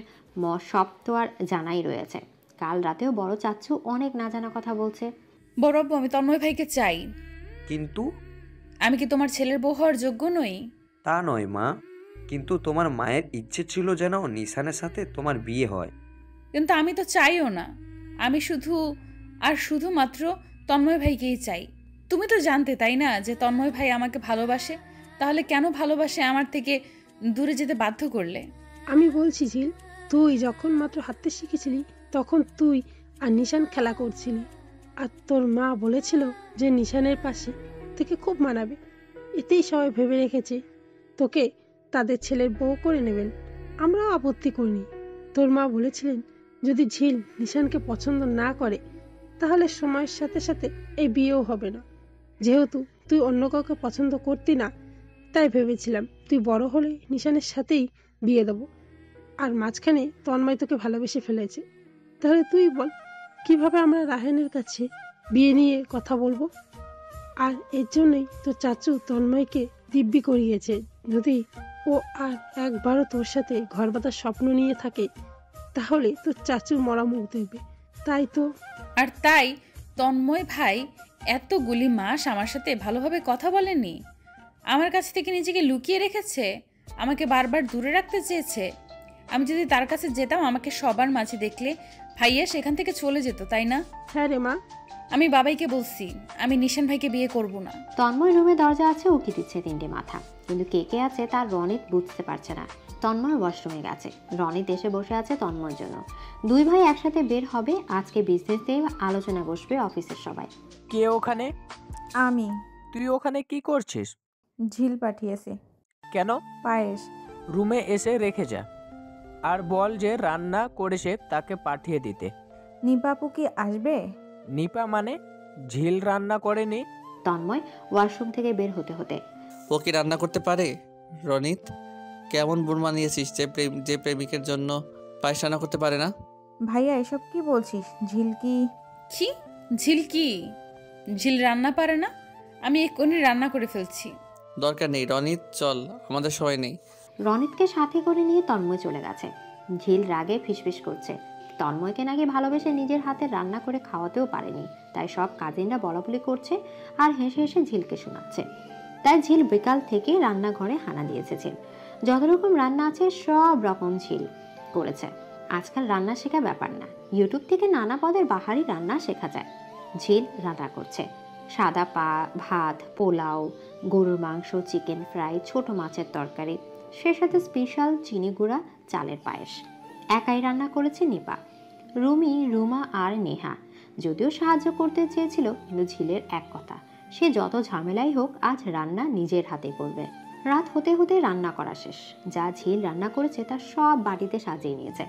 সব তো আর জানাই রয়েছে। কাল রাতেও বড় চাচ্চু অনেক না জানা কথা বলছে। বড় আব্বু, আমি তন্ময় ভাইকে চাই। কিন্তু আমি কি তোমার ছেলের বউ হওয়ার যোগ্য নই? তা নয় মা, কিন্তু তোমার মায়ের ইচ্ছে ছিল যেন নিশানের সাথে তোমার বিয়ে হয়। কিন্তু আমি তো চাইও না। আমি শুধুমাত্র তন্ময় ভাইকেই চাই। তুমি তো জানতে, তাই না, যে তন্ময় ভাই আমাকে ভালোবাসে। তাহলে কেন ভালোবাসে আমার থেকে দূরে যেতে বাধ্য করলে? আমি বলছি ঝিল, তুই যখন মাত্র হাঁটতে শিখেছিলি তখন তুই আর নিশান খেলা করছিলি, আর তোর মা বলেছিল যে নিশানের পাশে থেকে খুব মানাবে। এতেই সবাই ভেবে রেখেছে তোকে তাদের ছেলের বউ করে নেবেন। আমরাও আপত্তি করিনি। তোর মা বলেছিলেন যদি ঝিল নিশানকে পছন্দ না করে তাহলে সময়ের সাথে সাথে এই বিয়েও হবে না। যেহেতু তুই অন্য কাউকে পছন্দ করতি না, তাই ভেবেছিলাম তুই বড় হলে নিশানের সাথেই বিয়ে দেবো। আর মাঝখানে তন্ময় তোকে ভালোবেসে ফেলেছে। তাহলে তুই বল কিভাবে আমরা রাহানের কাছে বিয়ে নিয়ে কথা বলবো? আর এর জন্যই তো চাচু তন্ময়কে দিব্যি করিয়েছে, যদি ও আর একবারও তোর সাথে ঘর বাঁধার স্বপ্ন নিয়ে থাকে তাহলে তোর চাচুর মরা মুখ দেখবে। তাই তো। আর তাই তন্ময় ভাই এতগুলি মাস আমার সাথে ভালোভাবে কথা বলেনি, আমার কাছ থেকে নিজেকে লুকিয়ে রেখেছে, আমাকে বারবার দূরে রাখতে চেয়েছে। আমি যদি তার কাছে যেতাম, আমাকে সবার মাঝে দেখলে ভাইয়া সেখান থেকে চলে যেত, তাই না? হ্যাঁ রে মা। আমি বাবাইকে বলছি আমি নিশান ভাইকে বিয়ে করব না। তন্ময় রুমে দরজা আছে, উকি দিচ্ছে তিনটে মাথা, কিন্তু কে কে আছে তার রনিত বুঝতে পারছে না। তন্ময় ওয়াশরুমে গেছে, রনিত এসে বসে আছে তন্ময়ের জন্য। দুই ভাই একসাথে বের হবে, আজকে বিজনেস নিয়ে আলোচনা বসবে অফিসের সবাই। কে ওখানে? আমি। তুই ওখানে কি করছিস? ঝিল পাঠিয়েছে। কেন? পায়েস। রুমে এসে রেখে যা, আর বল যে রান্না করেছে তাকে পাঠিয়ে দিতে। নিপাপু কি আসবে? নিপা মানে? ঝিল রান্না করেনি? তন্ময় ওয়াশরুম থেকে বের হতে হতে, ও কি রান্না করতে পারে? রনিত, কেমন বোন বানিয়েছিস যে প্রেমিকের জন্য পায়েস রান্না করতে পারে না? ভাইয়া এসব কি বলছিস? ঝিল কি? ঝিল কি? ঝিল রান্না পারে না? আমি এক্ষুনি রান্না করে ফেলছি। দরকার নেই রনিত, চল, আমাদের সময় নেই। রনিতকে সাথে করে নিয়ে তন্ময় চলে গেছে। ঝিল রাগে ফিসফিস করছে। তন্ময়কে নাকি ভালোবেসে নিজের হাতে রান্না করে খাওয়াতেও পারেনি, তাই সব কাজিনরা বলাবলি করছে আর হেসে হেসে ঝিলকে শোনাচ্ছে। তাই ঝিল বিকাল থেকে রান্নাঘরে হানা দিয়েছে। ঝিল যত রকম রান্না আছে সব রকম ঝিল করেছে। আজকাল রান্না শেখা ব্যাপার না, ইউটিউব থেকে নানা পদের বাহারি রান্না শেখা যায়। ঝিল রান্না করছে সাদা ভাত, পোলাও, গরুর মাংস, চিকেন ফ্রাই, ছোট মাছের তরকারি, সে সাথে স্পেশাল চিনি গুঁড়া চালের পায়েস। একাই রান্না করেছে নিপা, রুমি, রুমা আর নেহা যদিও সাহায্য করতে চেয়েছিল, কিন্তু ঝিলের এক কথা, সে যত ঝামেলাই হোক আজ রান্না নিজের হাতে করবে। রাত হতে হতে রান্না করা শেষ। যা ঝিল রান্না করেছে তা সব বাটিতে সাজিয়ে নিয়েছে।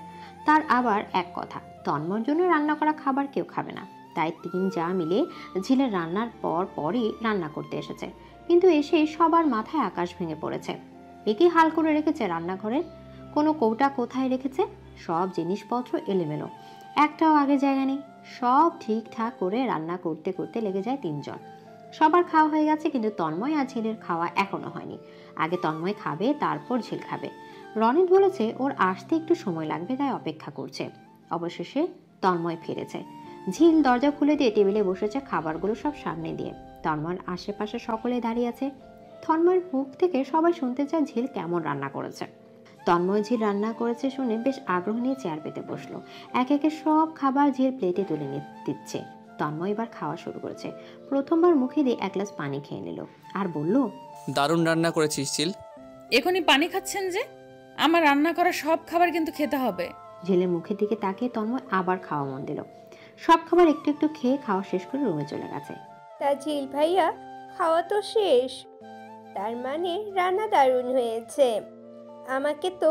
তার আবার এক কথা, তন্ময়ের জন্য রান্না করা খাবার কেউ খাবে না, তাই তিন যা মিলে ঝিলের রান্নার পরই রান্না করতে এসেছে। কিন্তু এসে সবার মাথায় আকাশ ভেঙে পড়েছে। একে হাল করে রেখেছে রান্নাঘরের, কোনো কৌটা কোথায় রেখেছে, সব জিনিসপত্র এলোমেলো, একটাও আগে জায়গা নেই। সব ঠিকঠাক করে রান্না করতে করতে লেগে যায় তিনজন। সবার খাওয়া হয়ে গেছে, কিন্তু তন্ময় আর ঝিলের খাওয়া এখনো হয়নি। আগে তন্ময় খাবে, তারপর ঝিল খাবে। রনিত বলেছে ওর আসতে একটু সময় লাগবে, তাই অপেক্ষা করছে। অবশেষে তন্ময় ফিরেছে। ঝিল দরজা খুলে দিয়ে টেবিলে বসেছে, খাবারগুলো সব সামনে দিয়ে। তন্ময়ের আশেপাশে সকলে দাঁড়িয়ে আছে। তন্ময়ের মুখ থেকে সবাই শুনতে চায় ঝিল কেমন রান্না করেছে। তন্ময় ঝিল রান্না করেছে শুনে বেশ আগ্রহ নিয়ে চেয়ার পেতে বসলো। একে একে সব খাবার ঝিল প্লেটে তুলে দিচ্ছে। তন্ময় এবার খাওয়া শুরু করেছে। প্রথমবার মুখে দিয়ে এক গ্লাস পানি খেয়ে নিল আর বলল, দারুণ রান্না করেছিস ঝিল। এখনই পানি খাচ্ছেন যে? আমার রান্না করা সব খাবার কিন্তু খেতে হবে। ঝিলের মুখের দিকে তাকিয়ে তন্ময় আবার খাওয়া মন দিল। সব খাবার একটু একটু খেয়ে খাওয়া শেষ করে রুমে চলে গেছে। তা ঝিল ভাইয়া, খাওয়া তো শেষ, তার মানে রান্না দারুণ হয়েছে। আমাকে তো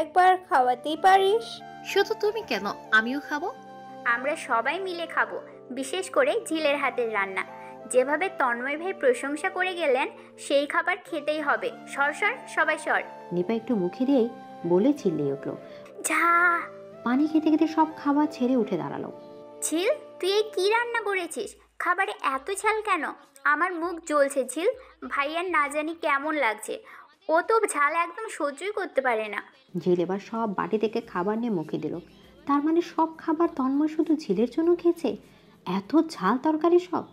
একবার খাওয়াতেই পারিস। শুধু তুমি কেন, আমিও খাবো। আমরা সবাই মিলে খাবো, বিশেষ করে ঝিলের হাতের রান্না। যেভাবে তন্ময় ভাই প্রশংসা করে গেলেন, সেই খাবার খেতেই হবে। সর সর, সবাই সর। নিপা একটু মুখে দিয়েই বলে চিল্লিয়ে উঠল, যা। পানি খেতে খেতে সব খাবার ছেড়ে উঠে দাঁড়ালো। ঝিল, তুই এই কি রান্না করেছিস? খাবারে এত ঝাল কেন? আমার মুখ জ্বলছে ঝিল। ভাইয়ার না জানি কেমন লাগছে, ও তো ঝাল একদম সহ্যই করতে পারে না। ঝিল এবার সব বাটি থেকে খাবার নিয়ে মুখে দিল। তার মানে সব খাবার তন্ময় শুধু ঝিলের জন্য খেয়েছে? এত ঝাল তরকারি সব!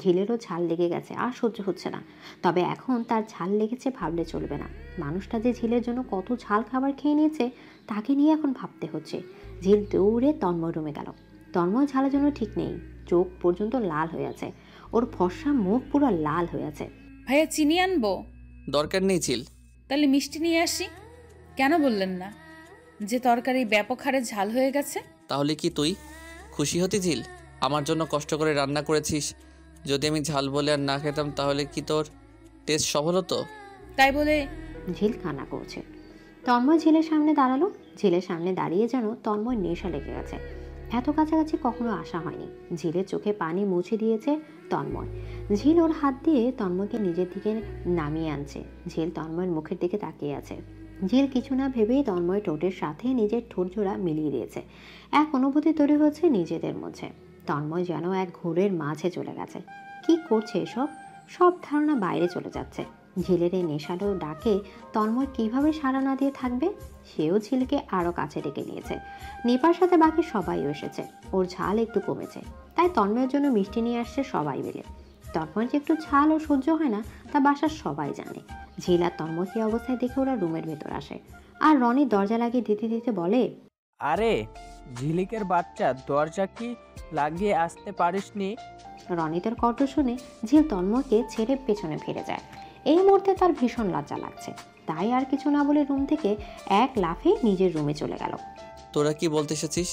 ঝিলেরও ঝাল লেগে গেছে, আর সহ্য হচ্ছে না। তবে এখন তার ঝাল লেগেছে ভাবলে চলবে না। মানুষটা যে ঝিলের জন্য কত ঝাল খাবার খেয়ে নিয়েছে তাকে নিয়ে এখন ভাবতে হচ্ছে। ঝিল দৌড়ে তন্ময় রুমে গেল। তন্ময় ঝালের জন্য ঠিক নেই, চোখ পর্যন্ত লাল হয়ে আছে, ওর ফর্সা মুখ পুরো লাল হয়ে আছে। ভাইয়া চিনি আনবো? দরকার নেই ঝিল। তাহলে মিষ্টি নিয়ে আসি। কেন বললেন না যে তরকারি ব্যাপক হারে ঝাল হয়ে গেছে? তাহলে কি তুই খুশি হতি ঝিল? আমার জন্য কষ্ট করে রান্না করেছিস, যদি আমি ঝাল বলে আর না খেতাম তাহলে কি তোর টেস্ট সফল হতো? তাই বলে ঝিল কান্না করছে। তন্ময় ঝিলের সামনে দাঁড়ালো। ঝিলের সামনে দাঁড়িয়ে যেন তন্ময় নেশা লেগে গেছে। এত কাছাকাছি কখনো আসা হয়নি। ঝিলের চোখে পানি মুছে দিয়েছে তন্ময়। ঝিল ওর হাত দিয়ে তন্ময়কে নিজের দিকে নামিয়ে আনছে। ঝিল তন্ময়ের মুখের দিকে তাকিয়ে আছে। ঝিল কিছু না ভেবেই তন্ময় ঠোঁটের সাথে নিজের ঠোঁট জোড়া মিলিয়ে দিয়েছে। এক অনুভূতি তৈরি হচ্ছে নিজেদের মধ্যে। তন্ময় যেন এক ঘোরের মাঝে চলে গেছে। কি করছে এসব? সব ধারণা বাইরে চলে যাচ্ছে। ঝিলের এই নেশালো ডাকে তন্ময় কিভাবে সাড়া না দিয়ে থাকবে? সেও ঝিলকে আরও কাছে ডেকে নিয়েছে। নিপার সাথে বাকি সবাইও এসেছে। ওর ঝাল একটু কমেছে, তাই তন্ময়ের জন্য মিষ্টি নিয়ে আসছে সবাই মিলে। তন্ময় যে একটু ঝাল ও সহ্য হয় না তা বাসার সবাই জানে। ঝিল আর তন্ময় কি অবস্থায় দেখে ওরা রুমের ভেতর আসে। আর রনি দরজা লাগিয়ে দিতে দিতে বলে, আরে ঝিলিকের বাচ্চা, দরজা কি লাগিয়ে আসতে পারিসনি? রনিতের কণ্ঠ শুনে ঝিল তন্ময়কে ছেড়ে পেছনে ফিরে যায়। এই মুহূর্তে তার ভীষণ লজ্জা লাগছে, তাই আর কিছু না বলে রুম থেকে এক লাফে নিজের রুমে চলে গেল। তোরা কি বলতে এসেছিস?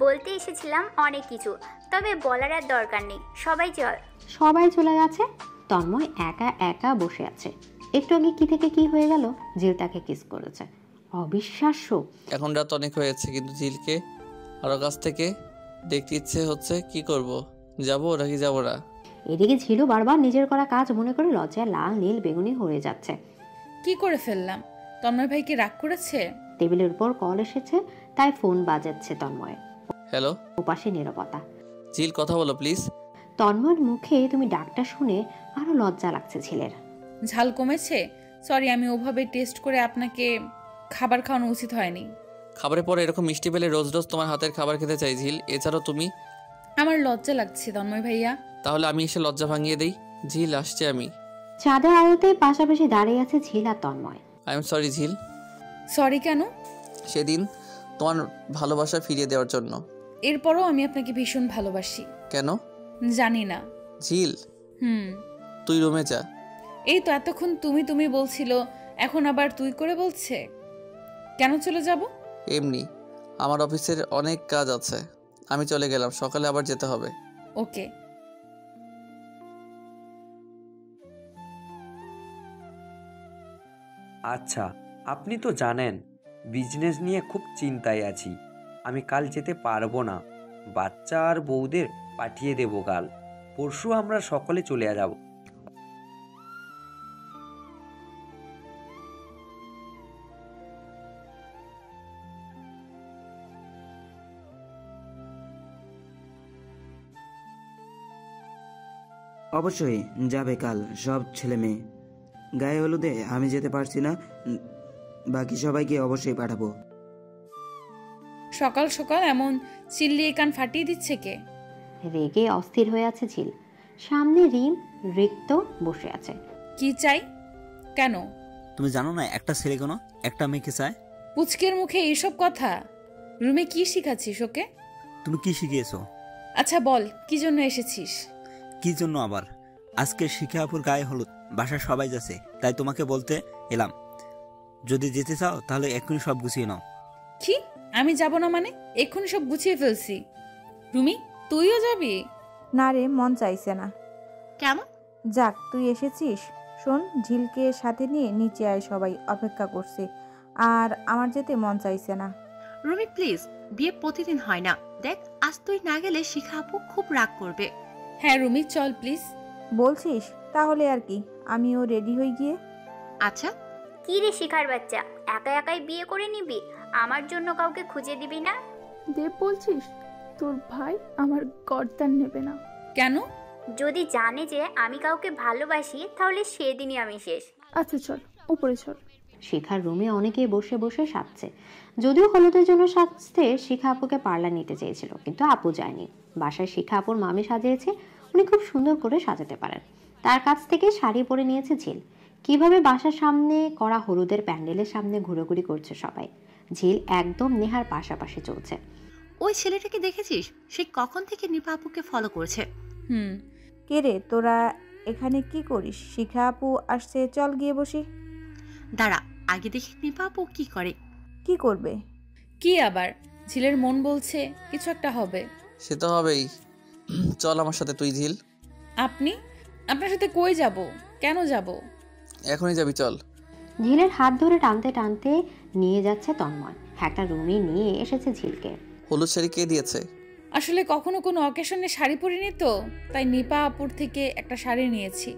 বলতে এসেছিলাম অনেক কিছু, তবে বলার আর দরকার নেই। সবাই চল। সবাই চলে গেছে। তন্ময় একা একা বসে আছে। একটু আগে কি থেকে কি হয়ে গেল, ঝিল তাকে কিস করেছে। অবিশ্বাস্য। এখন রাত অনেক হয়েছে, কিন্তু ঝিলকে আরো কাছ থেকে দেখতে ইচ্ছে হচ্ছে। কি করব? যাবো নাকি যাবো না? এদিকে ঝিলু বারবার নিজের করা কাজ মনে করে লজ্জায় লাল নীল বেগুনি হয়ে যাচ্ছে। কি করে ফেললাম? তন্ময় ভাই কি রাগ করেছে? টেবিলের উপর কল এসেছে, তাই ফোন বাজাচ্ছে তন্ময়। হ্যালো। ওপাশে নীরবতা। ঝিল কথা বলো প্লিজ। তন্ময়ের মুখে তুমি ডাকটা শুনে আরো লজ্জা লাগছে ঝিলের। ঝাল কমেছে? সরি, আমি ওভাবে টেস্ট করে আপনাকে খাবার খাওয়ানো উচিত হয়নি। খাবারের পরে এরকম মিষ্টি পেলে রোজ রোজ তোমার হাতের খাবার খেতে চাই ঝিল। এছাড়াও তুমি। আমার লজ্জা লাগছে তন্ময় ভাইয়া। তাহলে আমি এসে লজ্জা ভাঙিয়ে দেই। ঝিল আসছে আমি। চাঁদের আলোতে পাশাপাশি দাঁড়িয়ে আছে ঝিল আর তন্ময়। আই এম সরি ঝিল। সরি কেন? সেদিন তোমার ভালোবাসা ফিরিয়ে দেওয়ার জন্য। এরপরও আমি আপনাকে ভীষণ ভালোবাসি। কেন? জানি না। ঝিল তুই রুমে যা। এই তো এতক্ষণ তুমি তুমি বলছিল, এখন আবার তুই করে বলছে। কেন চলে যাব? এমনি, আমার অফিসের অনেক কাজ আছে, আমি চলে গেলাম। সকালে আবার যেতে হবে। ওকে। আচ্ছা, আপনি তো জানেন বিজনেস নিয়ে খুব চিন্তায় আছি। আমি কাল যেতে পারবো না। বাচ্চা আর বউদের পাঠিয়ে দেবো কাল। পরশু আমরা সকলে চলে যাব। অবশ্যই যাবে কাল সব ছেলে মেয়ে। গায়ে হলুদে আমি যেতে পারছি না, বাকি সবাইকে অবশ্যই পাঠাবো। সকাল সকাল এমন চিল্লিয়ে কান ফাটিয়ে দিচ্ছে কে? রেগে অস্থির হয়ে আছে ঝিল। সামনে রিম রিক্ত বসে আছে। কি চাই? কেন? তুমি জানো না একটা ছেলে কোনো একটা মেয়েকে চায়? পুচকের মুখে এইসব কথা? রুমে কি শিখাচ্ছিস ওকে? তুমি কি শিখিয়েছো? আচ্ছা বল, কি জন্য এসেছিস? কি জন্য আবার? আজকে শিখাপুর গায়ে হলুদ, বাসার সবাই যাচ্ছে, তাই তোমাকে বলতে এলাম। যদি যেতে চাও তাহলে এক্ষুনি সব গুছিয়ে নাও। কি? আমি যাব না মানে? এক্ষুনি সব গুছিয়ে ফেলছি। রুমি, তুইও যাবি? না রে, মন চাইছে না। কেন? যাক, তুই এসেছিস। শোন, ঝিলকে সাথে নিয়ে নিচে আয়, সবাই অপেক্ষা করছে। আর আমার যেতে মন চাইছে না। রুমি প্লিজ, বিয়ে প্রতিদিন হয় না। দেখ, আজ তুই না গেলে শিখা আপু খুব রাগ করবে। হ্যাঁ রুমি, চল প্লিজ। বলছিস? তাহলে আর কি, আমিও রেডি হয়ে গিয়ে। আচ্ছা। কি রে শিখার বাচ্চা, একা একাই বিয়ে করে নিবি? আমার জন্য কাউকে খুঁজে দিবি না? দেব বলছিস তোর ভাই আমার গর্দান নেবে না? কেন? যদি জানে যে আমি কাউকে ভালোবাসি তাহলে সেদিনই আমি শেষ। আচ্ছা চল উপরে চল। শিখার রুমে অনেকেই বসে বসে সাজছে। যদিও হলুদের জন্য সাজতে শিখা আপুকে পার্লার নিতে চেয়েছিল, কিন্তু আপু যায়নি। বাসায় শিখা আপুর মামি সাজিয়েছে, উনি খুব সুন্দর করে সাজাতে পারেন। তার কাছ থেকে শাড়ি পরে নিয়েছে ঝিল। কিভাবে বাসার সামনে করা হলুদের প্যান্ডেলের সামনে ঘোরাঘুরি করছে সবাই। ঝিল একদম নেহার পাশাপাশি চলছে। ওই ছেলেটাকে দেখেছিস? সে কখন থেকে নিপা আপুকে ফলো করছে। কে রে তোরা এখানে কি করিস? শিখা আপু আসছে, চল গিয়ে বসি। দাঁড়া, আগে দেখি নিপা আপু কি করে। কি করবে? কি আবার? ঝিলের মন বলছে কিছু একটা হবে। সে তো হবেই। চল আমার সাথে তুই ঝিল। আপনি? আপনার সাথে কই যাব? কেন যাব? এখনই যাবি, চল। ঝিলের হাত ধরে টানতে টানতে নিয়ে যাচ্ছে তন্ময়। একটা রুমে নিয়ে এসেছে ঝিলকে। হলুদ শাড়ি কে দিয়েছে? আসলে কখনো কোনো অকেশনে শাড়ি পরিনি তো, তাই নিপা আপুর থেকে একটা শাড়ি নিয়েছি।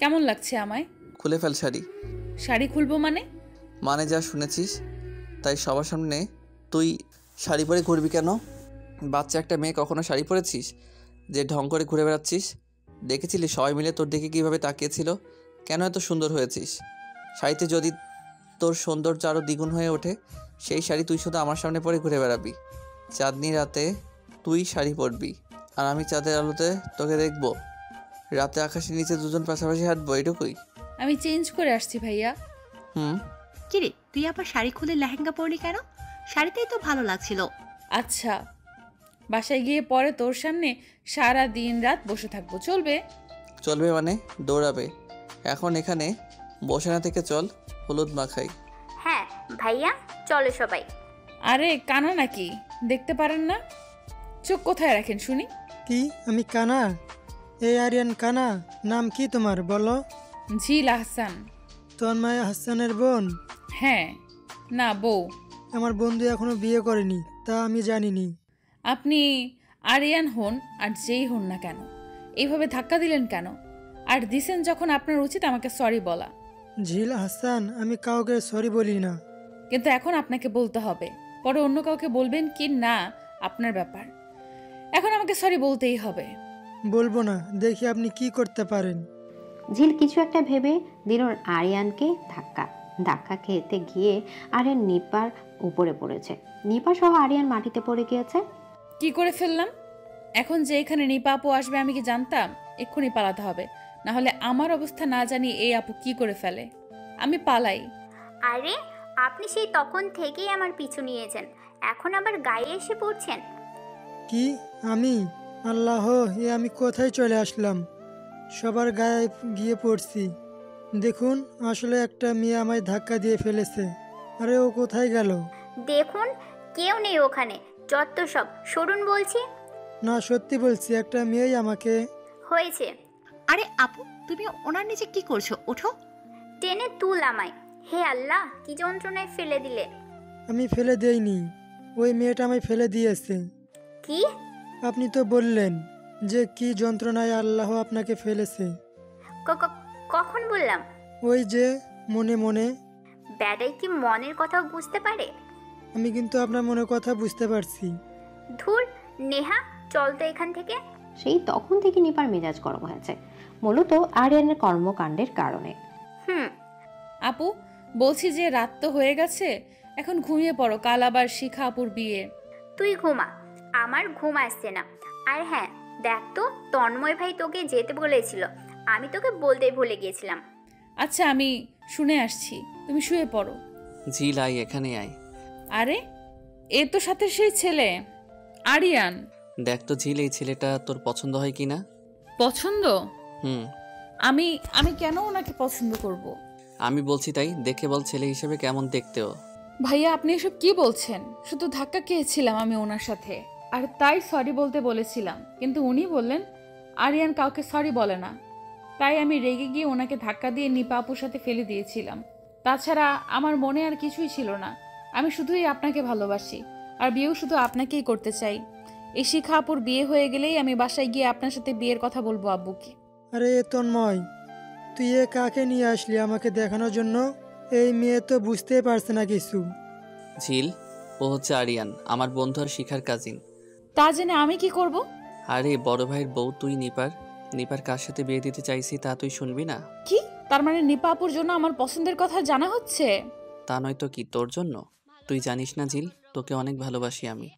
কেমন লাগছে আমায়? খুলে ফেল শাড়ি। শাড়ি খুলবো মানে? মানে যা শুনেছিস তাই সবার সামনে তুই শাড়ি পরে ঘুরবি কেন? বাচ্চা একটা মেয়ে, কখনো শাড়ি পরেছিস যে ঢং করে ঘুরে বেড়াচ্ছিস? দেখেছিলি সবাই মিলে তোর দিকে কীভাবে তাকিয়েছিল? কেন এত সুন্দর হয়েছিস? শাড়িতে যদি তোর সৌন্দর্য আরও দ্বিগুণ হয়ে ওঠে, সেই শাড়ি তুই শুধু আমার সামনে পরে ঘুরে বেড়াবি। চাঁদনি রাতে তুই শাড়ি পরবি আর আমি চাঁদের আলোতে তোকে দেখবো। রাতে আকাশের নিচে দুজন পাশাপাশি হাঁটবো, এটুকুই। আমি চেঞ্জ করে আসছি ভাইয়া। কিরে, তুই আবার শাড়ি খুলে লেহেঙ্গা পরলি কেন? শাড়িতেই তো ভালো লাগছিল। আচ্ছা, বাসায় গিয়ে পরে তোর সামনে সারা দিন রাত বসে থাকবো, চলবে? চলবে মানে? দৌড়াবে। এখন এখানে বসে না থেকে চল, হলুদ মাখাই। হ্যাঁ ভাইয়া, চলো সবাই। আরে কানা নাকি, দেখতে পারেন না? চোখ কোথায় রাখেন শুনি। কি আমি কানা? এই আরিয়ান কানা? নাম কি তোমার বলো? ঝিল আহসান। তন্ময় হাসানের বোন? হ্যাঁ। না, বউ। আমার বন্ধু এখনো বিয়ে করেনি, তা আমি জানিনি। আপনি আরিয়ান হন আর যেই হন না কেন, এইভাবে ধাক্কা দিলেন কেন? আর দিছেন যখন, আপনার উচিত আমাকে সরি বলা। ঝিল হাসান, আমি কাউকে সরি বলি না। কিন্তু এখন আপনাকে বলতে হবে, পরে অন্য কাউকে বলবেন কি না আপনার ব্যাপার। এখন আমাকে সরি বলতেই হবে। বলবো না, দেখি আপনি কি করতে পারেন। ঝিল কিছু একটা ভেবে দিল আরিয়ানকে ধাক্কা। ধাক্কা খেতে গিয়ে আরিয়ান নিপার উপরে পড়েছে। নিপা সহ আরিয়ান মাটিতে পড়ে গিয়েছে। কি করে ফেললাম? এখন যে এখানে নিপা আপু আসবে আমি কি জানতাম? এক্ষুনি পালাতে হবে, না হলে আমার অবস্থা না জানি এই আপু কি করে ফেলে। আমি পালাই। আরে আপনি সেই তখন থেকেই আমার পিছু নিয়েছেন, এখন আবার গায়ে এসে পড়ছেন। কি আমি? আল্লাহ, এ আমি কোথায় চলে আসলাম? সবার গায়ে গিয়ে পড়ছি। দেখুন, আসলে একটা মেয়ে আমায় ধাক্কা দিয়ে ফেলেছে। আরে ও কোথায় গেল? দেখুন, কেউ নেই ওখানে, যত সব সরুন বলছি। না, সত্যি বলছি, একটা মেয়েই আমাকে। হয়েছে। আরে আপু, তুমি ওনার নিচে কি করছো? ওঠো। টেনে তুল আমায়। হে আল্লাহ, কি যন্ত্রণায় ফেলে দিলে। আমি ফেলে দেইনি, ওই মেয়েটা আমায় ফেলে দিয়েছে। কি? আপনি তো বললেন যে কি যন্ত্রণায় আল্লাহ আপনাকে ফেলেছে। কখন বললাম? ওই যে মনে মনে। ব্যাডাই কি মনের কথাও বুঝতে পারে? আমি কিন্তু আপনার মনের কথা বুঝতে পারছি। ধুর নেহা, চল তো এখান থেকে। সেই তখন থেকে নিপার মেজাজ গরম হয়েছে, মূলত আরিয়ানের কর্মকাণ্ডের কারণে। আপু বলছি যে রাত তো হয়ে গেছে, এখন ঘুমিয়ে পড়ো, কাল আবার শিখা আপুর বিয়ে। তুই ঘুমা, আমার ঘুম আসছে না। আর হ্যাঁ, দেখ তো, তন্ময় ভাই তোকে যেতে বলেছিল, আমি তোকে বলতেই ভুলে গিয়েছিলাম। আচ্ছা, আমি শুনে আসছি, তুমি শুয়ে পড়ো। ঝিল আয়, এখানে আয়। আরে এ তো সাথে সেই ছেলে আরিয়ান। দেখ তো ঝিল, এই ছেলেটা তোর পছন্দ হয় কিনা। পছন্দ? আমি আমি কেন ওনাকে পছন্দ করব? আমি বলছি তাই, দেখে বল ছেলে হিসেবে কেমন দেখতেও। ভাইয়া আপনি এসব কি বলছেন? শুধু ধাক্কা খেয়েছিলাম আমি ওনার সাথে, আর তাই সরি বলতে বলেছিলাম, কিন্তু উনি বললেন আরিয়ান কাউকে সরি বলে না। তাই আমি রেগে গিয়ে ওনাকে ধাক্কা দিয়ে নিপা আপুর সাথে ফেলে দিয়েছিলাম। তাছাড়া আমার মনে আর কিছুই ছিল না, আমি শুধুই আপনাকে ভালোবাসি, আর বিয়েও শুধু আপনাকেই করতে চাই। এই শিখা আপুর বিয়ে হয়ে গেলেই আমি বাসায় গিয়ে আপনার সাথে বিয়ের কথা বলবো আব্বুকে। আরে তন্ময়, তুই এ কাকে নিয়ে আসলি আমাকে দেখানোর জন্য? এই মেয়ে তো বুঝতেই পারছে না কিছু। ঝিল, ও হচ্ছে আরিয়ান, আমার বন্ধু আর শিখার কাজিন। তা জেনে আমি কি করব? আরে বড় ভাইয়ের বউ তুই। নিপার কার সাথে বিয়ে দিতে চাইছি তা তুই শুনবি না? কি তার মানে নিপা আপুর জন্য আমার পছন্দের কথা জানা হচ্ছে? তা নয় তো কি, তোর জন্য। তুই জানিস না ঝিল, তোকে অনেক ভালোবাসি আমি।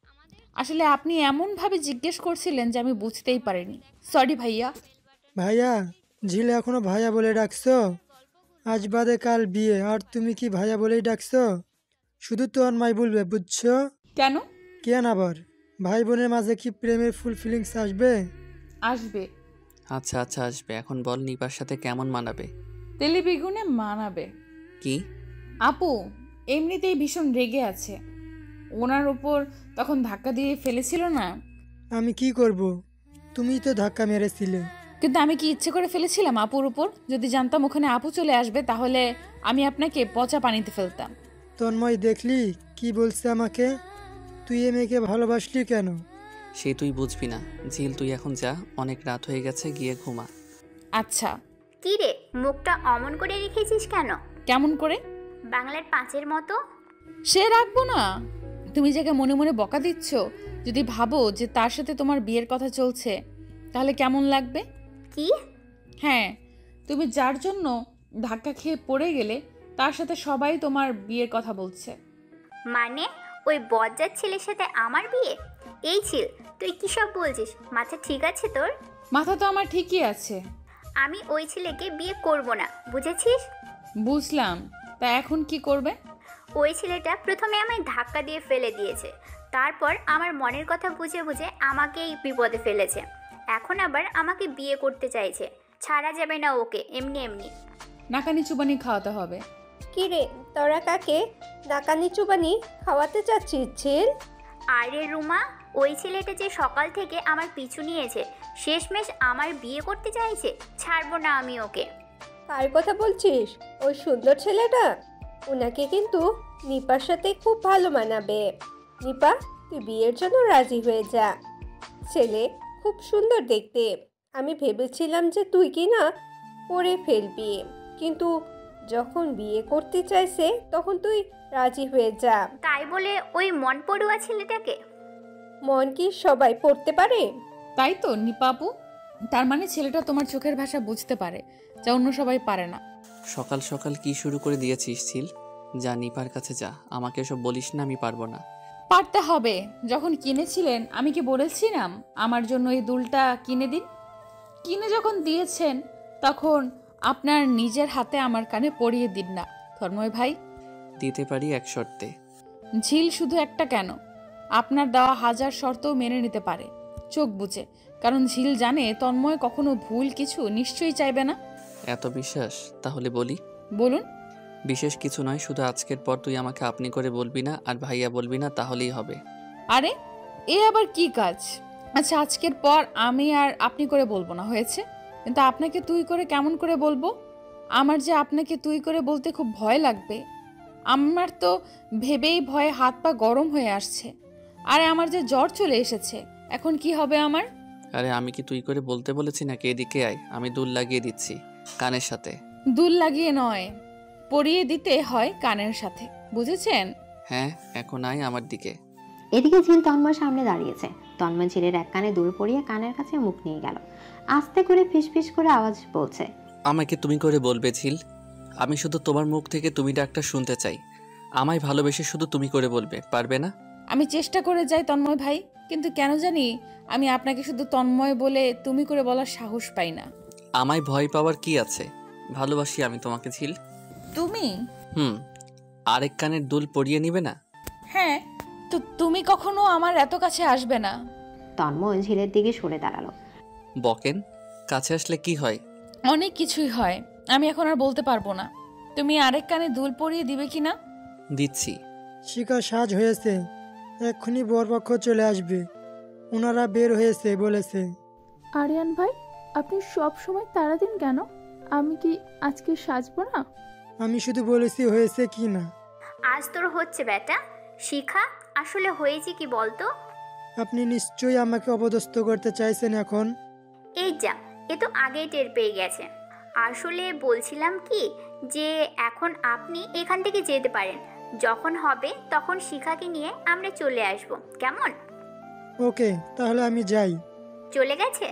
আসলে আপনি এমন ভাবে জিজ্ঞেস করছিলেন যে আমি বুঝতেই পারিনি। সরি ভাইয়া। ভাইয়া, ঝিল এখনো ভাইয়া বলে ডাকছো? আজ বাদে কাল বিয়ে, আর তুমি কি ভাইয়া বলেই ডাকছো? শুধু তন্ময় বলবে, বুঝছো? কেন? কেন আবার? ভাই বোনের মাঝে কি প্রেমের ফুল ফিলিংস আসবে? আসবে। আচ্ছা আচ্ছা আসবে। এখন বল নিপার সাথে কেমন মানাবে? তেলে বেগুনে মানাবে। কি? আপু এমনিতেই ভীষণ রেগে আছে, ওনার উপর তখন ধাক্কা দিয়ে ফেলেছিল না। আমি কি করব? তুমিই তো ধাক্কা মেরেছিলে। কিন্তু আমি কি ইচ্ছে করে ফেলেছিলাম আপুর উপর? যদি জানতাম ওখানে আপু চলে আসবে তাহলে আমি আপনাকে পচা পানিতে ফেলতাম। তন্ময় দেখলি কি বলছে আমাকে? তুই এ মেয়েকে ভালোবাসলি কেন? সে তুই বুঝবি না। ঝিল তুই এখন যা, অনেক রাত হয়ে গেছে, গিয়ে ঘুমা। আচ্ছা। কি রে, মুখটা অমন করে রেখেছিস কেন? কেমন করে? বাংলার 5-এর মতো। সে রাখবো না। তুমি যাকে মনে মনে বকা দিচ্ছ, যদি ভাবো যে তার সাথে তোমার বিয়ের কথা চলছে তাহলে কেমন লাগবে? কি? হ্যাঁ, তুমি যার জন্য ধাক্কা খেয়ে পড়ে গেলে তার সাথে সবাই তোমার বিয়ের কথা বলছে। মানে ওই বজ্জাত ছেলের সাথে আমার বিয়ে? এই ছিল, তুই কি সব বলছিস? মাথা ঠিক আছে তোর? মাথা তো আমার ঠিকই আছে। আমি ওই ছেলেকে বিয়ে করব না, বুঝেছিস? বুঝলাম। তা এখন কি করবে? ওই ছেলেটা প্রথমে আমায় ধাক্কা দিয়ে ফেলে দিয়েছে, তারপর আমার মনের কথা বুঝে বুঝে আমাকেই বিপদে ফেলেছে, এখন আবার আমাকে বিয়ে করতে চাইছে। ছাড়া যাবে না ওকে এমনি এমনি। নাকানি চুবানি খাওয়াতে হবে। কি রে, তোরা কাকে নাকানি চুবানি খাওয়াতে চাচ্ছিস ঝিল? আরে রুমা, ওই ছেলেটা যে সকাল থেকে আমার পিছু নিয়েছে, শেষমেশ আমার বিয়ে করতে চাইছে, ছাড়বো না আমি ওকে। কার কথা বলছিস? ওই সুন্দর ছেলেটা? ওনাকে কিন্তু নিপার সাথে খুব ভালো মানাবে। নিপা, তুই বিয়ের জন্য রাজি হয়ে যা। ছেলে খুব সুন্দর দেখতে। আমি ভেবেছিলাম যে তুই কি না করে ফেলবি, কিন্তু যখন বিয়ে করতে চাইছে তখন তুই রাজি হয়ে যা। তাই বলে ওই মন পড়ুয়া ছেলেটাকে? মন কি সবাই পড়তে পারে? তাই তো নিপাপু, তার মানে ছেলেটা তোমার চোখের ভাষা বুঝতে পারে, যা অন্য সবাই পারে না। সকাল সকাল কি শুরু করে দিয়েছিস ঝিল? যা নিপার কাছে যা, আমাকে সব বলিস না, আমি পারবো না। পারতে হবে। যখন কিনেছিলেন আমি কি বলেছিলাম আমার জন্য এই দুলটা কিনে দিন? কিনে যখন দিয়েছেন তখন আপনার নিজের হাতে আমার কানে পরিয়ে দিন না তন্ময় ভাই। দিতে পারি এক শর্তে। ঝিল শুধু একটা কেন, আপনার দেওয়া 1000 শর্তও মেনে নিতে পারে, চোখ বুঝে। কারণ ঝিল জানে তন্ময় কখনো ভুল কিছু নিশ্চয়ই চাইবে না। এত বিশ্বাস? তাহলে বলি। বলুন। বিশেষ কিছু নয়, শুধু আজকের পর তুই আমাকে আপনি করে বলবি না আর ভাইয়া বলবি না, তাহলেই হবে। আরে এ আবার কি কাজ? আচ্ছা, আজকের পর আমি আর আপনি করে বলবো না, হয়েছে? কিন্তু আপনাকে তুই করে কেমন করে বলবো? আমার যে আপনাকে তুই করে বলতে খুব ভয় লাগবে। আমার তো ভেবেই ভয়ে হাত পা গরম হয়ে আসছে। আরে আমার যে জ্বর চলে এসেছে, এখন কি হবে আমার? আরে আমি কি তুই করে বলতে বলেছি নাকি? এদিকে আয়, আমি দুল লাগিয়ে দিচ্ছি কানের সাথে। দুল লাগিয়ে নয়, পরিয়ে দিতে হয় কানের সাথে, বুঝেছেন? হ্যাঁ, এখন আয় আমার দিকে। এদিকে ঝিল তন্ময় সামনে দাঁড়িয়েছে। তন্ময় ঝিলের এক কানে দুল পরিয়ে কানের কাছে মুখ নিয়ে গেল। আস্তে করে ফিসফিস করে আওয়াজ বলছে, আমাকে তুমি করে বলবে ঝিল। আমি শুধু তোমার মুখ থেকে তুমি ডাকটা শুনতে চাই। আমায় ভালোবেসে শুধু তুমি করে বলবে, পারবে না? আমি চেষ্টা করে যাই তন্ময় ভাই, কিন্তু কেন জানি আমি আপনাকে শুধু তন্ময় বলে তুমি করে বলার সাহস পাই না। আমায় ভয় পাওয়ার কি আছে? ভালোবাসি আমি তোমাকে ঝিল। তুমি? আরেক কানের দুল পরিয়ে নিবে না? হ্যাঁ, তো তুমি কখনো আমার এত কাছে আসবে না। তন্ময় ঝিলের দিকে সরে দাঁড়ালো। বকেন, কাছে আসলে কি হয়? অনেক কিছুই হয়, আমি এখন আর বলতে পারবো না। তুমি আরেক কানে দুল পরিয়ে দিবে কিনা? দিচ্ছি। শিখা সাজ হয়েছে, এক্ষুনি বরপক্ষ চলে আসবে, ওনারা বের হয়েছে বলেছে। আরিয়ান ভাই, আপনি সব সময় তাড়া দিন কেন? আমি কি আজকে সাজবো না? আমি শুধু বলেছি হয়েছে কি না। আজ তোর হচ্ছে বেটা। শিখা, আসলে হয়েছে কি বলতো? আপনি নিশ্চয়ই আমাকে অপদস্থ করতে চাইছেন এখন। এই যা, এ তো আগেই টের পেয়ে গেছে। আসলে বলছিলাম কি যে এখন আপনি এখান থেকে যেতে পারেন, যখন হবে তখন শিখাকে নিয়ে আমরা চলে আসব, কেমন? ওকে, তাহলে আমি যাই। চলে গেছে?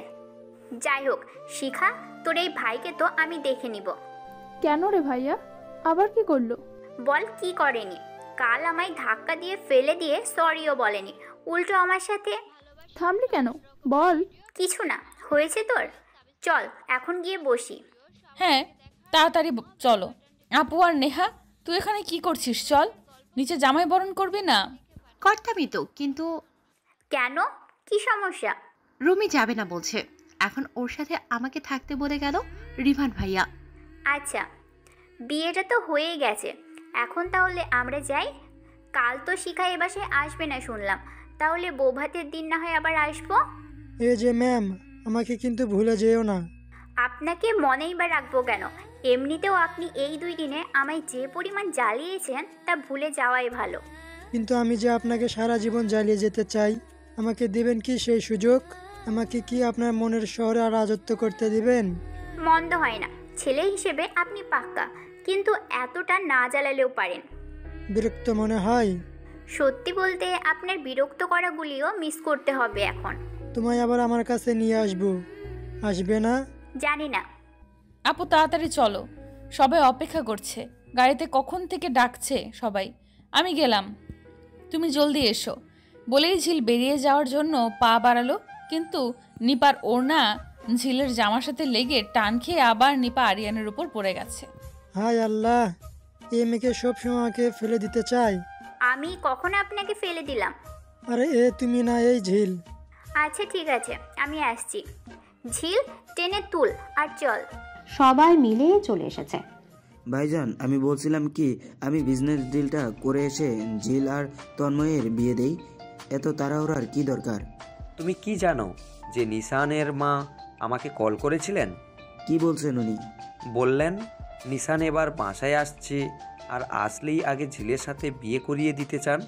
যাই হোক শিখা, তোর এই ভাইকে তো আমি দেখে নিব। কেন রে ভাইয়া, আবার কি করলো? বল কি করেনি? কাল আমায় ধাক্কা দিয়ে ফেলে দিয়ে সরিও বলেনি, উল্টো আমার সাথে। থামলি কেন, বল। কিছু না, হয়েছে তোর। চল এখন গিয়ে বসি। হ্যাঁ, তাড়াতাড়ি চলো। আপু আর নেহা, তুই এখানে কি করছিস? চল, নিচে জামাই বরণ করবি না? করতামই তো, কিন্তু কেন, কি সমস্যা? রুমি যাবে না বলছে। এখন ওর সাথে আমাকে থাকতে বলে গেল রিভান ভাইয়া। আচ্ছা, বিয়েটা তো হয়েই গেছে, এখন তাহলে আমরা যাই। কাল তো শিখা এ বাসায় আসবে না শুনলাম, তাহলে বৌভাতের দিন না হয় আবার আসবো। এই যে ম্যাম, আমাকে কিন্তু ভুলে যেও না। আপনাকে মনেই বা রাখবো কেন? এমনিতেও আপনি এই 2 দিনে আমায় যে পরিমাণ জ্বালিয়েছেন তা ভুলে যাওয়াই ভালো। কিন্তু আমি যে আপনাকে সারা জীবন জ্বালিয়ে যেতে চাই, আমাকে দিবেন কি সেই সুযোগ? আমাকে কি আপনার মনের শহরে আর রাজত্ব করতে দিবেন? মন্দ হয় না, ছেলে হিসেবে আপনি পাক্কা, কিন্তু এতটা না জ্বালালেও পারেন। বিরক্ত মনে হয়? সত্যি বলতে আপনার বিরক্ত করাগুলিও মিস করতে হবে এখন। তোমায় আবার আমার কাছে নিয়ে আসবো, আসবে না? জানি না। আপু তাড়াতাড়ি চলো, সবাই অপেক্ষা করছে, গাড়িতে কখন থেকে ডাকছে সবাই। আমি গেলাম, তুমি জলদি এসো। বলেই ঝিল বেরিয়ে যাওয়ার জন্য পা বাড়ালো, কিন্তু নিপার ওড়না ঝিলের জামার সাথে লেগে টান খেয়ে আবার নিপা আরিয়ানের উপর পড়ে গেছে। হায় আল্লাহ, এই মেয়েকে সবসময় আমাকে ফেলে দিতে চাই। আমি কখন আপনাকে ফেলে দিলাম? আরে এ তুমি না, এই ঝিল। আচ্ছা ঠিক আছে, আমি আসছি। ঝিল, টেনে তুল আর চল। সবাই মিলে চলে এসেছে। ভাইজান, আমি বলছিলাম কি, আমি বিজনেস ডিলটা করে এসে ঝিল আর তন্ময়ের বিয়ে দেই। এত তাড়াহুড়ার কি দরকার? তুমি কি জানো যে নিশানের মা আমাকে কল করেছিলেন? কি বলছেন উনি? বললেন নিশান এবার বাসায় আসছে, আর আসলেই আগে ঝিলের সাথে বিয়ে করিয়ে দিতে চান।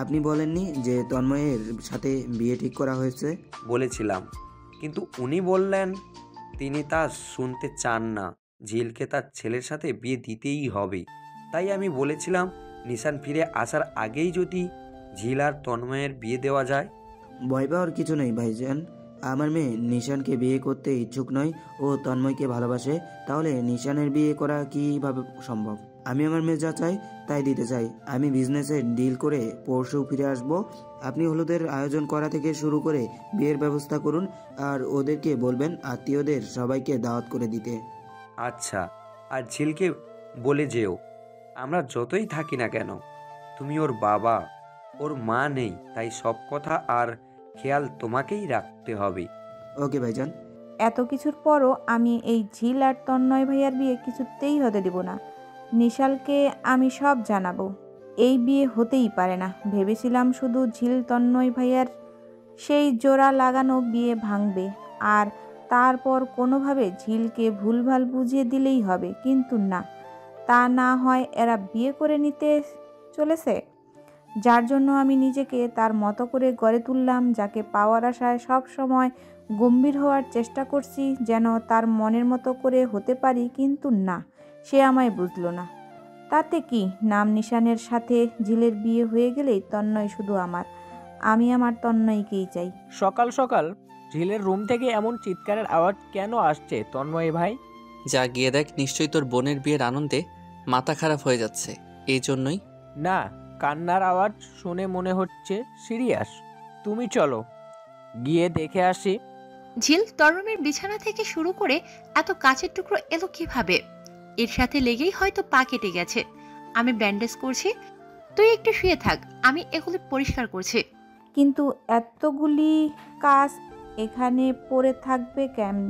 আপনি বলেননি যে তন্ময়ের সাথে বিয়ে ঠিক করা হয়েছে? বলেছিলাম, কিন্তু উনি বললেন তিনি তা শুনতে চান না, ঝিলকে তার ছেলের সাথে বিয়ে দিতেই হবে। তাই আমি বলেছিলাম নিশান ফিরে আসার আগেই যদি ঝিল আর তন্ময়ের বিয়ে দেওয়া যায়। ভয় পাওয়ার কিছু নেই ভাইজান, আমার মেয়ে নিশানকে বিয়ে করতে ইচ্ছুক নয়, ও তন্ময়কে ভালোবাসে। তাহলে নিশানের বিয়ে করা কিভাবে সম্ভব? আমি আমার মেয়ে যা চাই তাই দিতে চাই। আমি বিজনেসের ডিল করে পরশু ফিরে আসব। আপনি হলুদের আয়োজন করা থেকে শুরু করে বিয়ের ব্যবস্থা করুন, আর ওদেরকে বলবেন আত্মীয়দের সবাইকে দাওয়াত করে দিতে। আচ্ছা, আর ঝিলকে বলে যেও আমরা যতই থাকি না কেন তুমি ওর বাবা, ওর মা নেই, তাই সব কথা আর খেয়াল তোমাকেই রাখতে হবে। ওকে ভাইজান। এত কিছুর পরও আমি এই ঝিল আর তন্ময় ভাইয়ার বিয়ে কিছুতেই হতে দেব না। নিশালকে আমি সব জানাবো, এই বিয়ে হতেই পারে না। ভেবেছিলাম শুধু ঝিল তন্ময় ভাইয়ার সেই জোড়া লাগানো বিয়ে ভাঙবে, আর তারপর কোনোভাবে ঝিলকে ভুলভাল বুঝিয়ে দিলেই হবে, কিন্তু না, তা না হয় এরা বিয়ে করে নিতে চলেছে, যার জন্য আমি নিজেকে তার মতো করে গড়ে তুললাম, যাকে পাওয়ার আশায় সব সময় গম্ভীর হওয়ার চেষ্টা করছি যেন তার মনের মতো করে হতে পারি, কিন্তু না, সে আমায় বুঝলো না। তাতে কি, নাম নিশানের সাথে ঝিলের বিয়ে হয়ে গেলেই তন্ময় শুধু আমার, আমি আমার তন্ময়কেই চাই। সকাল সকাল ঝিলের রুম থেকে এমন চিৎকারের আওয়াজ কেন আসছে তন্ময় ভাই? যা গিয়ে দেখ, নিশ্চয়ই তোর বোনের বিয়ের আনন্দে মাথা খারাপ হয়ে যাচ্ছে, এই জন্যই। না, কান্নার আওয়াজ শুনে মনে হচ্ছে সিরিয়াস। তুমি চলো গিয়ে দেখে আসি। ঝিল তরমের বিছানা থেকে শুরু করে এত কাচের টুকরো এলো কিভাবে? এর সাথে লেগেই হয়তো পা কেটে গেছে। আমি ব্যান্ডেজ করছি, তুই একটু শুয়ে থাক, আমি এগুলো পরিষ্কার করছি। কিন্তু এতগুলি কাজ এখানে পড়ে থাকবে কেমন?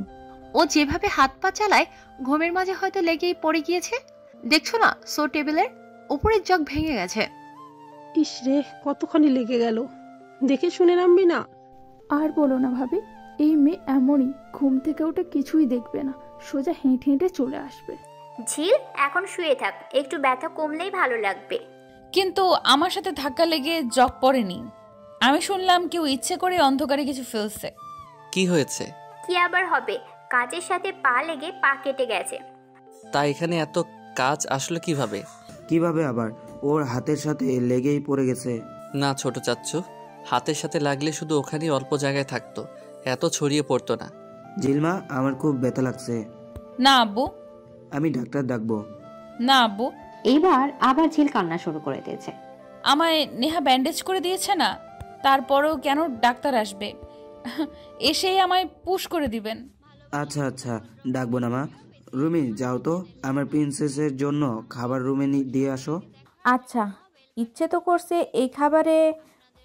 ও যেভাবে হাত পা চালায়, ঘুমের মাঝে হয়তো লেগেই পড়ে গিয়েছে। দেখছো না, সো টেবিলের উপরের জগ ভেঙে গেছে। ইস রে, কতখানি লেগে গেল, দেখে শুনে নামবি না। আর বলো না ভাবি, এই মেয়ে এমনই, ঘুম থেকে উঠে কিছুই দেখবে না, সোজা হেঁটে হেঁটে চলে আসবে। ঝিল, এখন শুয়ে থাক, একটু ব্যথা কমলেই ভালো লাগবে। কিন্তু আমার সাথে ধাক্কা লেগে জগ পড়েনি, আমি শুনলাম কেউ ইচ্ছে করে অন্ধকারে কিছু ফেলছে। কি হয়েছে? কি আবার হবে, কাচের সাথে পা লেগে পা কেটে গেছে। তা এখানে এত কাজ আসলে কিভাবে? কিভাবে আবার? ওর হাতের সাথে লেগেই পড়ে গেছে। না ছোট চাচ্চু, হাতের সাথে লাগলে শুধু ওখানেই অল্প জায়গায় থাকতো, এত ছড়িয়ে পড়তো না। ঝিলমা, আমার খুব ব্যথা লাগছে। না আব্বু। আমি ডাক্তার ডাকবো। না আব্বু। এইবার আবার ঝিল কান্না শুরু করে দিয়েছে। আমায় নেহা ব্যান্ডেজ করে দিয়েছে না, তারপরেও কেন ডাক্তার আসবে? এসেই আমায় পুশ করে দিবেন। আচ্ছা আচ্ছা, ডাকবো না মা। রুমি যাও তো, আমার প্রিন্সেসের জন্য খাবার রুমে দিয়ে আসো। আচ্ছা, ইচ্ছে তো করছে এই খাবারে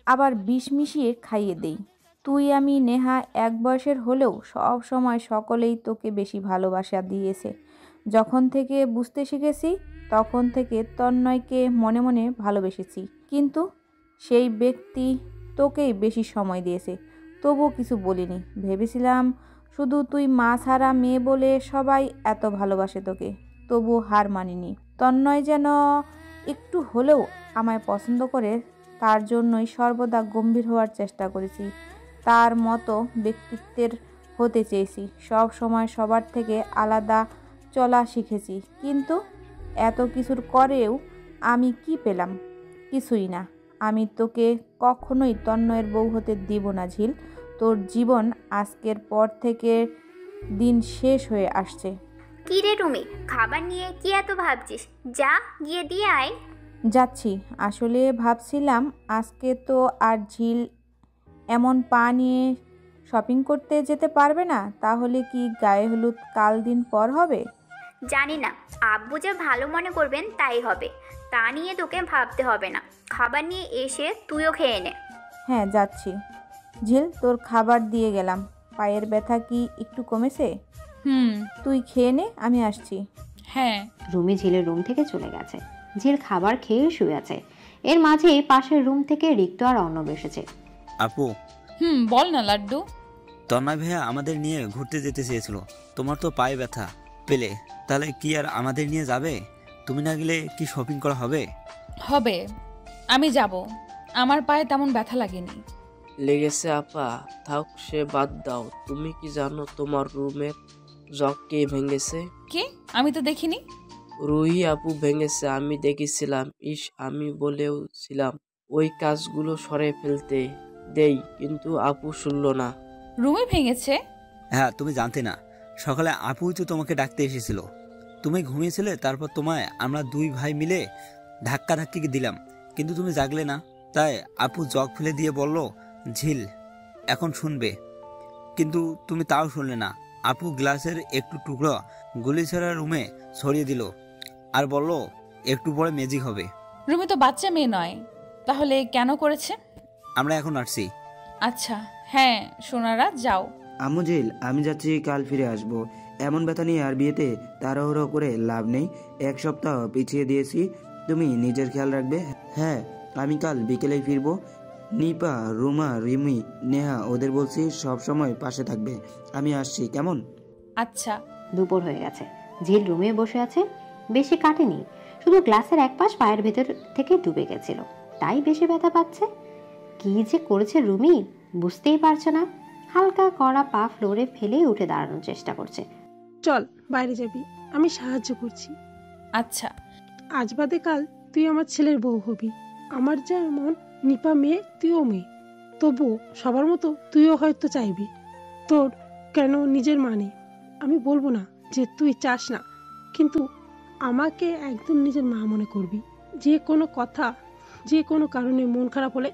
আবার বিষ মিশিয়ে খাইয়ে দেই। তুই আমি নেহা এক বয়সের হলেও সব সময় সকলেই তোকে বেশি ভালোবাসা দিয়েছে। যখন থেকে বুঝতে শিখেছি তখন থেকে তন্ময়কে মনে মনে ভালোবেসেছি, কিন্তু সেই ব্যক্তি তোকেই বেশি সময় দিয়েছে, তবুও কিছু বলিনি। ভেবেছিলাম শুধু তুই মা ছাড়া মেয়ে বলে সবাই এত ভালোবাসে তোকে, তবুও হার মানিনি। তন্ময় যেন একটু হলেও আমায় পছন্দ করে, তার জন্যই সর্বদা গম্ভীর হওয়ার চেষ্টা করেছি, তার মতো ব্যক্তিত্বের হতে চেয়েছি, সব সময় সবার থেকে আলাদা চলা শিখেছি। কিন্তু এত কিছুর পরেও আমি কি পেলাম? কিছুই না। আমি তোকে কখনোই তন্ময়ের বউ হতে দিব না ঝিল। তোর জীবন আজকের পর থেকে দিন শেষ হয়ে আসছে। কি রে রুমি, খাবার নিয়ে কি এত ভাবছিস? যা গিয়ে দিয়ে আয়। যাচ্ছি। আসলে ভাবছিলাম আজকে তো আর ঝিল এমন পা নিয়ে শপিং করতে যেতে পারবে না, তাহলে কি গায়ে হলুদ কাল দিন পর হবে? জানি না, আব্বু যা ভালো মনে করবেন তাই হবে, তা নিয়ে তোকে ভাবতে হবে না। খাবার নিয়ে এসে তুইও খেয়ে নে। হ্যাঁ যাচ্ছি। ঝিল, তোর খাবার দিয়ে গেলাম। পায়ের ব্যথা কি একটু কমেছে? তুই খেয়ে নে, আমি আসছি। হ্যাঁ। রুমি ঝিলের রুম থেকে চলে গেছে। ঝিল খাবার খেয়ে শুয়ে আছে। এর মাঝে পাশের রুম থেকে রিক্ত আর অর্ণব এসেছে। আপু। বল না লাড্ডু। তন্ময় ভাইয়া আমাদের নিয়ে ঘুরতে যেতে চেয়েছিল, তোমার তো পায়ে ব্যথা পেলে তাহলে কি আর আমাদের নিয়ে যাবে? তুমি না গেলে কি শপিং করা হবে? হবে, আমি যাব। আমার পায়ে তেমন ব্যথা লাগেনি। লেগেছে আপা, থাক সে বাদ দাও। তুমি কি জানো তোমার রুমের জগ কে ভেঙেছে? কে? আমি তো দেখিনি। রুহি আপু ভেঙেছে, আমি দেখেছিলাম। আমি বলেও ছিলাম ওই কাজগুলো সরে ফেলতে দেই, কিন্তু আপু শুনলো না। রুমে ভেঙেছে? হ্যাঁ, তুমি জানতে না, সকালে আপুই তো তোমাকে ডাকতে এসেছিল, তুমি ঘুমিয়েছিলে। তারপর তোমায় আমরা দুই ভাই মিলে ধাক্কা দিলাম, কিন্তু তুমি জাগলে না। তাই আপু জগ ফেলে দিয়ে বলল ঝিল এখন শুনবে, কিন্তু তুমি তাও শুনলে না। আপু গ্লাসের একটু টুকরো গুলিছাড়া রুমে ছড়িয়ে দিল আর বলল একটু পরে ম্যাজিক হবে। রুমে তো বাচ্চা মেয়ে নয়, তাহলে কেন করেছে? আমরা এখন আসছি। আচ্ছা হ্যাঁ সোনারা যাও। আম্মু ঝিল, আমি যাচ্ছি, কাল ফিরে আসব। এমন ব্যথা নিয়ে আর বিয়েতে তাড়াহুড়ো করে লাভ নেই, এক সপ্তাহ পিছিয়ে দিয়েছি। তুমি নিজের খেয়াল রাখবে। হ্যাঁ, আমি কাল বিকেলেই ফিরবো। নিপা, রুমা, রিমি, নেহা ওদের বলছি সব সময় পাশে থাকবে। আমি আসছি, কেমন? আচ্ছা। দুপুর হয়ে গেছে। ঝিল রুমে বসে আছে। বেশি কাটেনি, শুধু গ্লাসের এক পাশ পায়ের ভেতর থেকে ডুবে গেছিল, তাই বেশি ব্যথা পাচ্ছে। কি যে করেছে রুমি বুঝতেই পারছে না। হালকা কড়া পা ফ্লোরে ফেলে উঠে দাঁড়ানোর চেষ্টা করছে। চল বাইরে যাবি, আমি সাহায্য করছি। আচ্ছা। আজ বাদে কাল তুই আমার ছেলের বউ হবি। আমার যেমন নিপা মেয়ে, তুইও মেয়ে, তবু সবার মতো তুইও হয়তো চাইবি তোর কেন নিজের মানে। আমি বলবো না যে তুই চাস না, কিন্তু আমাকে একদম নিজের মা মনে করবি। যে কোনো কথা, যে কোনো কারণে মন খারাপ হলে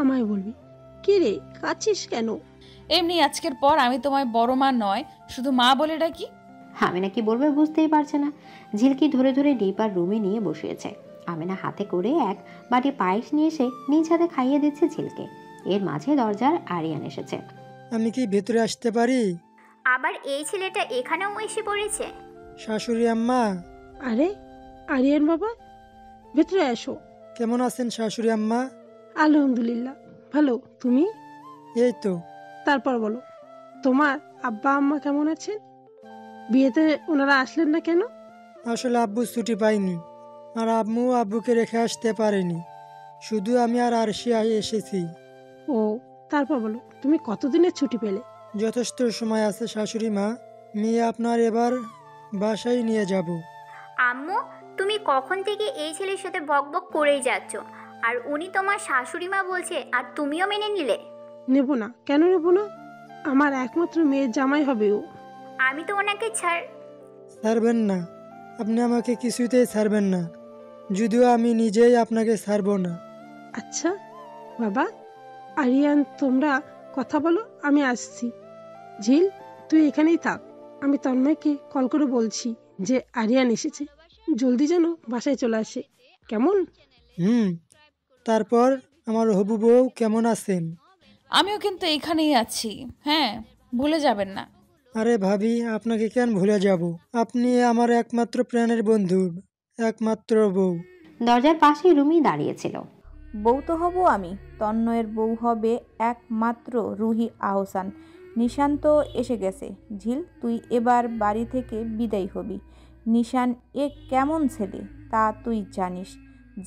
আমায় বলবি। কি রে, কাছিস কেন? এমনি আজকের পর আমি তোমায় বড় মা নয়, শুধু মা বলে ডাকি। আমিনা কি বলবে বুঝতেই পারছে না। ঝিলকি ধরে ধরে নিপার রুমে নিয়ে বসিয়েছে। আমিনা হাতে করে এক বাটি পায়েস নিয়ে এসে নিজ হাতে খাইয়ে দিচ্ছে ঝিলকে। এর মাঝে দরজার আরিয়ান এসেছে। আমি কি ভেতরে আসতে পারি? আবার এই ছেলেটা এখানেও এসে পড়েছে। শাশুড়ি আম্মা। আরে আরিয়ান বাবা, ভেতরে এসো। কেমন আছেন শাশুড়ি আম্মা? আলহামদুলিল্লাহ ভালো, তুমি? এই তো। তারপর বলো, তোমার আব্বা আম্মা কেমন আছেন? বিয়েতে ওনারা আসলেন না কেন? আসলে আব্বু ছুটি পাইনি, আর আম্মু আব্বুকে রেখে আসতে পারেনি, শুধু আমি আর আরশি এসেছি। ও, তারপর বলো, তুমি কতদিনের ছুটি পেলে? যথেষ্ট সময় আছে শাশুড়ি মা, মেয়ে আপনার এবার বাসায় নিয়ে যাব। আম্মু তুমি কখন থেকে এই ছেলের সাথে বকবক করেই যাচ্ছ, আর উনি তোমার শাশুড়ি মা বলছে আর তুমিও মেনে নিলে? নেব না, কেন নেব না? আমার একমাত্র মেয়ের জামাই হবে ও। আমি তো ওনাকে ছাড়বেন না, আপনি আমাকে কিছুতেই ছাড়বেন না, যদিও আমি নিজেই আপনাকে ছাড়বো না। আচ্ছা বাবা, আরিয়ান তোমরা কথা বলো, আমি আসছি। ঝিল তুই এখানেই থাক, আমি তন্ময়কে কল করে বলছি যে আরিয়ান এসেছে, জলদি যেন বাসায় চলে আসে, কেমন? তারপর আমার হবু বউ কেমন আছেন? আমিও কিন্তু এখানেই আছি, হ্যাঁ, ভুলে যাবেন না। আরে ভাবি, আপনাকে কেন ভুলে যাব? আপনি আমার একমাত্র প্রাণের বন্ধু, একমাত্র বউ। দরজার পাশে রুমি দাঁড়িয়েছিল। বউ তো হব আমি, তন্ময়ের বউ হবে একমাত্র রুহি আহসান। নিশান তো এসে গেছে। ঝিল, তুই এবার বাড়ি থেকে বিদায় হবি। নিশান এ কেমন ছেলে তা তুই জানিস,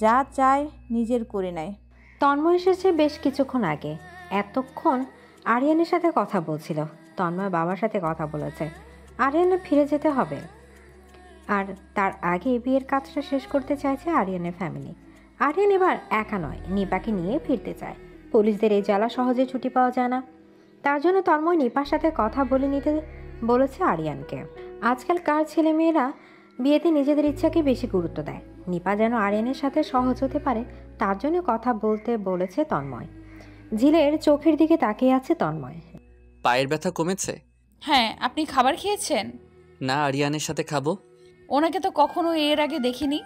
যা চায় নিজের করে নেয়। তন্ময় এসেছে বেশ কিছুক্ষণ আগে, এতক্ষণ আরিয়ানের সাথে কথা বলছিল। তন্ময় বাবার সাথে কথা বলেছে, আরিয়ানের ফিরে যেতে হবে, আর তার আগে বিয়ের কাজটা শেষ করতে চাইছে আরিয়ানের ফ্যামিলি। আরিয়ান এবার একা নয়, নিপাকে নিয়ে ফিরতে চায়। পুলিশদের এই জ্বালা সহজে ছুটি পাওয়া যায় না, তার জন্য তন্ময় নিপার সাথে কথা বলে নিতে বলেছে আরিয়ানকে। আজকালকার ছেলেমেয়েরা বিয়েতে নিজেদের ইচ্ছাকে বেশি গুরুত্ব দেয়। নিপা যেন আরিয়ানের সাথে সহজ হতে পারে, তার জন্য কথা বলতে বলেছে তন্ময়। ঝিলের চোখের দিকে তাকিয়ে আছে তন্ময়। পায়ের ব্যথা কমেছে? হ্যাঁ, আপনি খাবার খেয়েছেন? না, আরিয়ানের সাথে খাবো। ওনাকে তো কখনো এর আগে দেখিনি।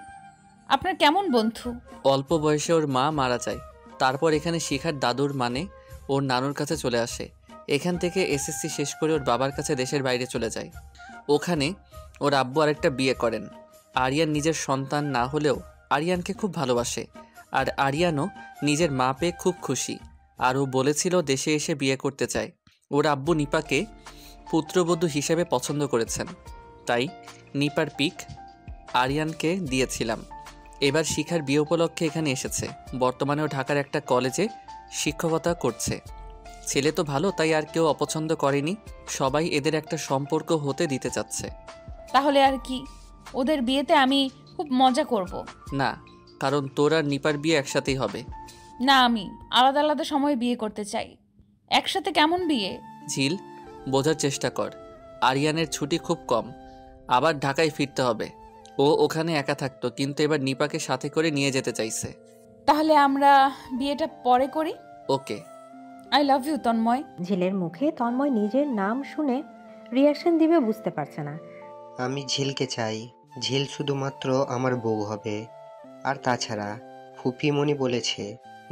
আপনার কেমন বন্ধু? অল্প বয়সে ওর মা মারা যায়, তারপর এখানে শিখার দাদুর মানে ওর নানুর কাছে চলে আসে। এখান থেকে এসএসসি শেষ করে ওর বাবার কাছে দেশের বাইরে চলে যায়। ওখানে ওর আব্বু আরেকটা বিয়ে করেন। আরিয়ান নিজের সন্তান না হলেও আরিয়ানকে খুব ভালোবাসে, আর আরিয়ানও নিজের মা পেয়ে খুব খুশি। আর ও বলেছিল দেশে এসে বিয়ে করতে চায়। ওর আব্বু নিপাকে পুত্রবধূ হিসেবে পছন্দ করেছেন, তাই নিপার পিক আরিয়ানকে দিয়েছিলাম। এবার শিখার বিয়ে উপলক্ষে এখানে এসেছে। বর্তমানে ও ঢাকার একটা কলেজে শিক্ষকতা করছে। ছেলে তো ভালো, তাই আর কেউ অপছন্দ করেনি। সবাই এদের একটা সম্পর্ক হতে দিতে চাচ্ছে। তাহলে আর কি, ওদের বিয়েতে আমি খুব মজা করব। না, কারণ তোর আর নিপার বিয়ে একসাথেই হবে। না, আমি আলাদা আলাদা সময় বিয়ে করতে চাই। একসাথে কেমন বিয়ে? ঝিল, বোঝার চেষ্টা কর। আরিয়ানের ছুটি খুব কম, আবার ঢাকায় ফিরতে হবে। ও ওখানে একা থাকতো, কিন্তু এবার নিপাকে সাথে করে নিয়ে যেতে চাইছে। তাহলে আমরা বিয়েটা পরে করি। Okay. I love you Tanmoy. ঝিলের মুখে তন্ময় নিজের নাম শুনে রিয়াকশন দিবে বুঝতে পারছে না। আমি ঝিলকে চাই, ঝিল শুধুমাত্র আমার বউ হবে। আর তাছাড়া ফুপিমণি বলেছে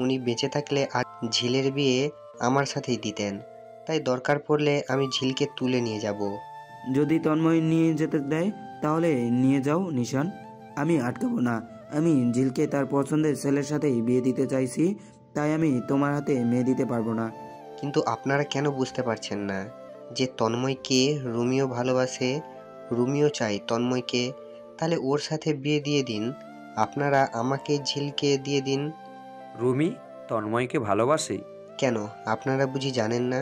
উনি বেঁচে থাকলে আর ঝিলের বিয়ে আমার সাথেই দিতেন, তাই দরকার পড়লে আমি ঝিলকে তুলে নিয়ে যাব। যদি তন্ময় নিয়ে যেতে দেয় তাহলে নিয়ে যাও নিশান, আমি আটকাবো না। আমি ঝিলকে তার পছন্দের ছেলের সাথেই বিয়ে দিতে চাইছি, তাই আমি তোমার হাতে মেয়ে দিতে পারবো না। কিন্তু আপনারা কেন বুঝতে পারছেন না যে তন্ময়কে রুমিও ভালোবাসে, রুমিও চাই তন্ময়কে, তাহলে ওর সাথে বিয়ে দিয়ে দিন। আপনারা আমাকে ঝিলকে দিয়ে দিন। রুমি তন্ময়কে ভালোবাসে? কেন, আপনারা বুঝি জানেন না?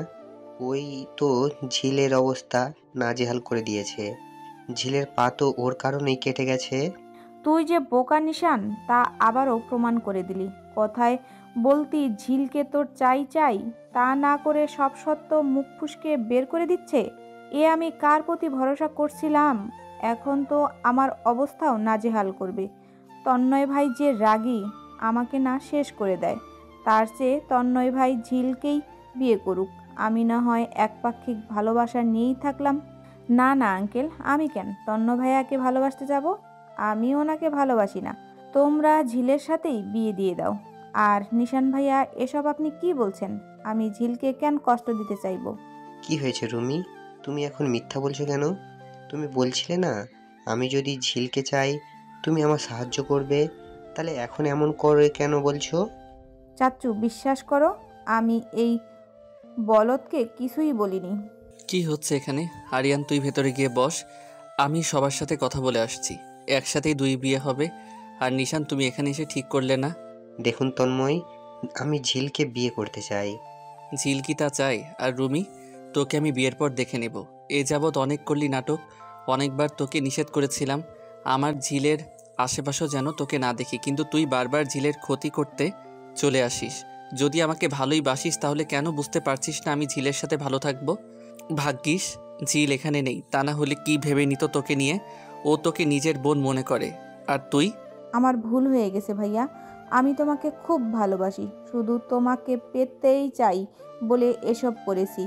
ওই তো ঝিলের অবস্থা নাজেহাল করে দিয়েছে। ঝিলের পা তো ওর কারণেই কেটে গেছে। তুই যে বোকা নিশান তা আবারও প্রমাণ করে দিলি। কথায় বলতি ঝিলকে তোর চাই চাই, তা না করে সব সত্য মুখ ফুসকে বের করে দিচ্ছে। এ আমি কার প্রতি ভরসা করছিলাম? এখন তো আমার অবস্থাও নাজেহাল করবে। তন্ময় ভাই যে রাগী, আমাকে না শেষ করে দেয়। তার চেয়ে তন্ময় ভাই ঝিলকেই বিয়ে করুক, আমি না হয় একপাক্ষিক ভালোবাসা নিয়েই থাকলাম। না না আঙ্কেল, আমি কেন তন্ময় ভাইয়াকে ভালোবাসতে যাব? আমি ওনাকে ভালোবাসি না। তোমরা ঝিলের সাথেই বিয়ে দিয়ে দাও। আর নিশান ভাইয়া, এসব আপনি কি বলছেন? আমি ঝিলকে কেন কষ্ট দিতে চাইব? কি হয়েছে রুমি, তুমি এখন মিথ্যা বলছো কেন? তুমি বলছিলে না আমি যদি ঝিলকে চাই তুমি আমার সাহায্য করবে, তাহলে এখন এমন করে কেন বলছো? চাচ্চু, বিশ্বাস করো, আমি এই বলদকে কিছুই বলিনি। কি হচ্ছে এখানে? আরিয়ান, তুই ভেতরে গিয়ে বস, আমি সবার সাথে কথা বলে আসছি। একসাথেই 2 বিয়ে হবে। আর নিশান, তুমি এখানে এসে ঠিক করলে না? দেখুন তন্ময়, আমি ঝিলকে বিয়ে করতে চাই। ঝিল কি তা চাই? আর রুমি, তোকে আমি বিয়ের পর দেখে নেব। এ যাবৎ অনেক করলি নাটক, অনেকবার তোকে নিষেধ করেছিলাম। আমার ঝিলের আশেপাশেও যেন তোকে না দেখি, কিন্তু তুই বারবার ঝিলের ক্ষতি করতে চলে আসিস। যদি আমাকে ভালোই বাসিস তাহলে কেন বুঝতে পারছিস না আমি ঝিলের সাথে ভালো থাকবো? ভাগ্যিস ঝিল এখানে নেই, তা না হলে কি ভেবে নিত তোকে নিয়ে। ও তোকে নিজের বোন মনে করে, আর তুই? আমার ভুল হয়ে গেছে ভাইয়া, আমি তোমাকে খুব ভালোবাসি, শুধু তোমাকে পেতেই চাই বলে এসব করেছি।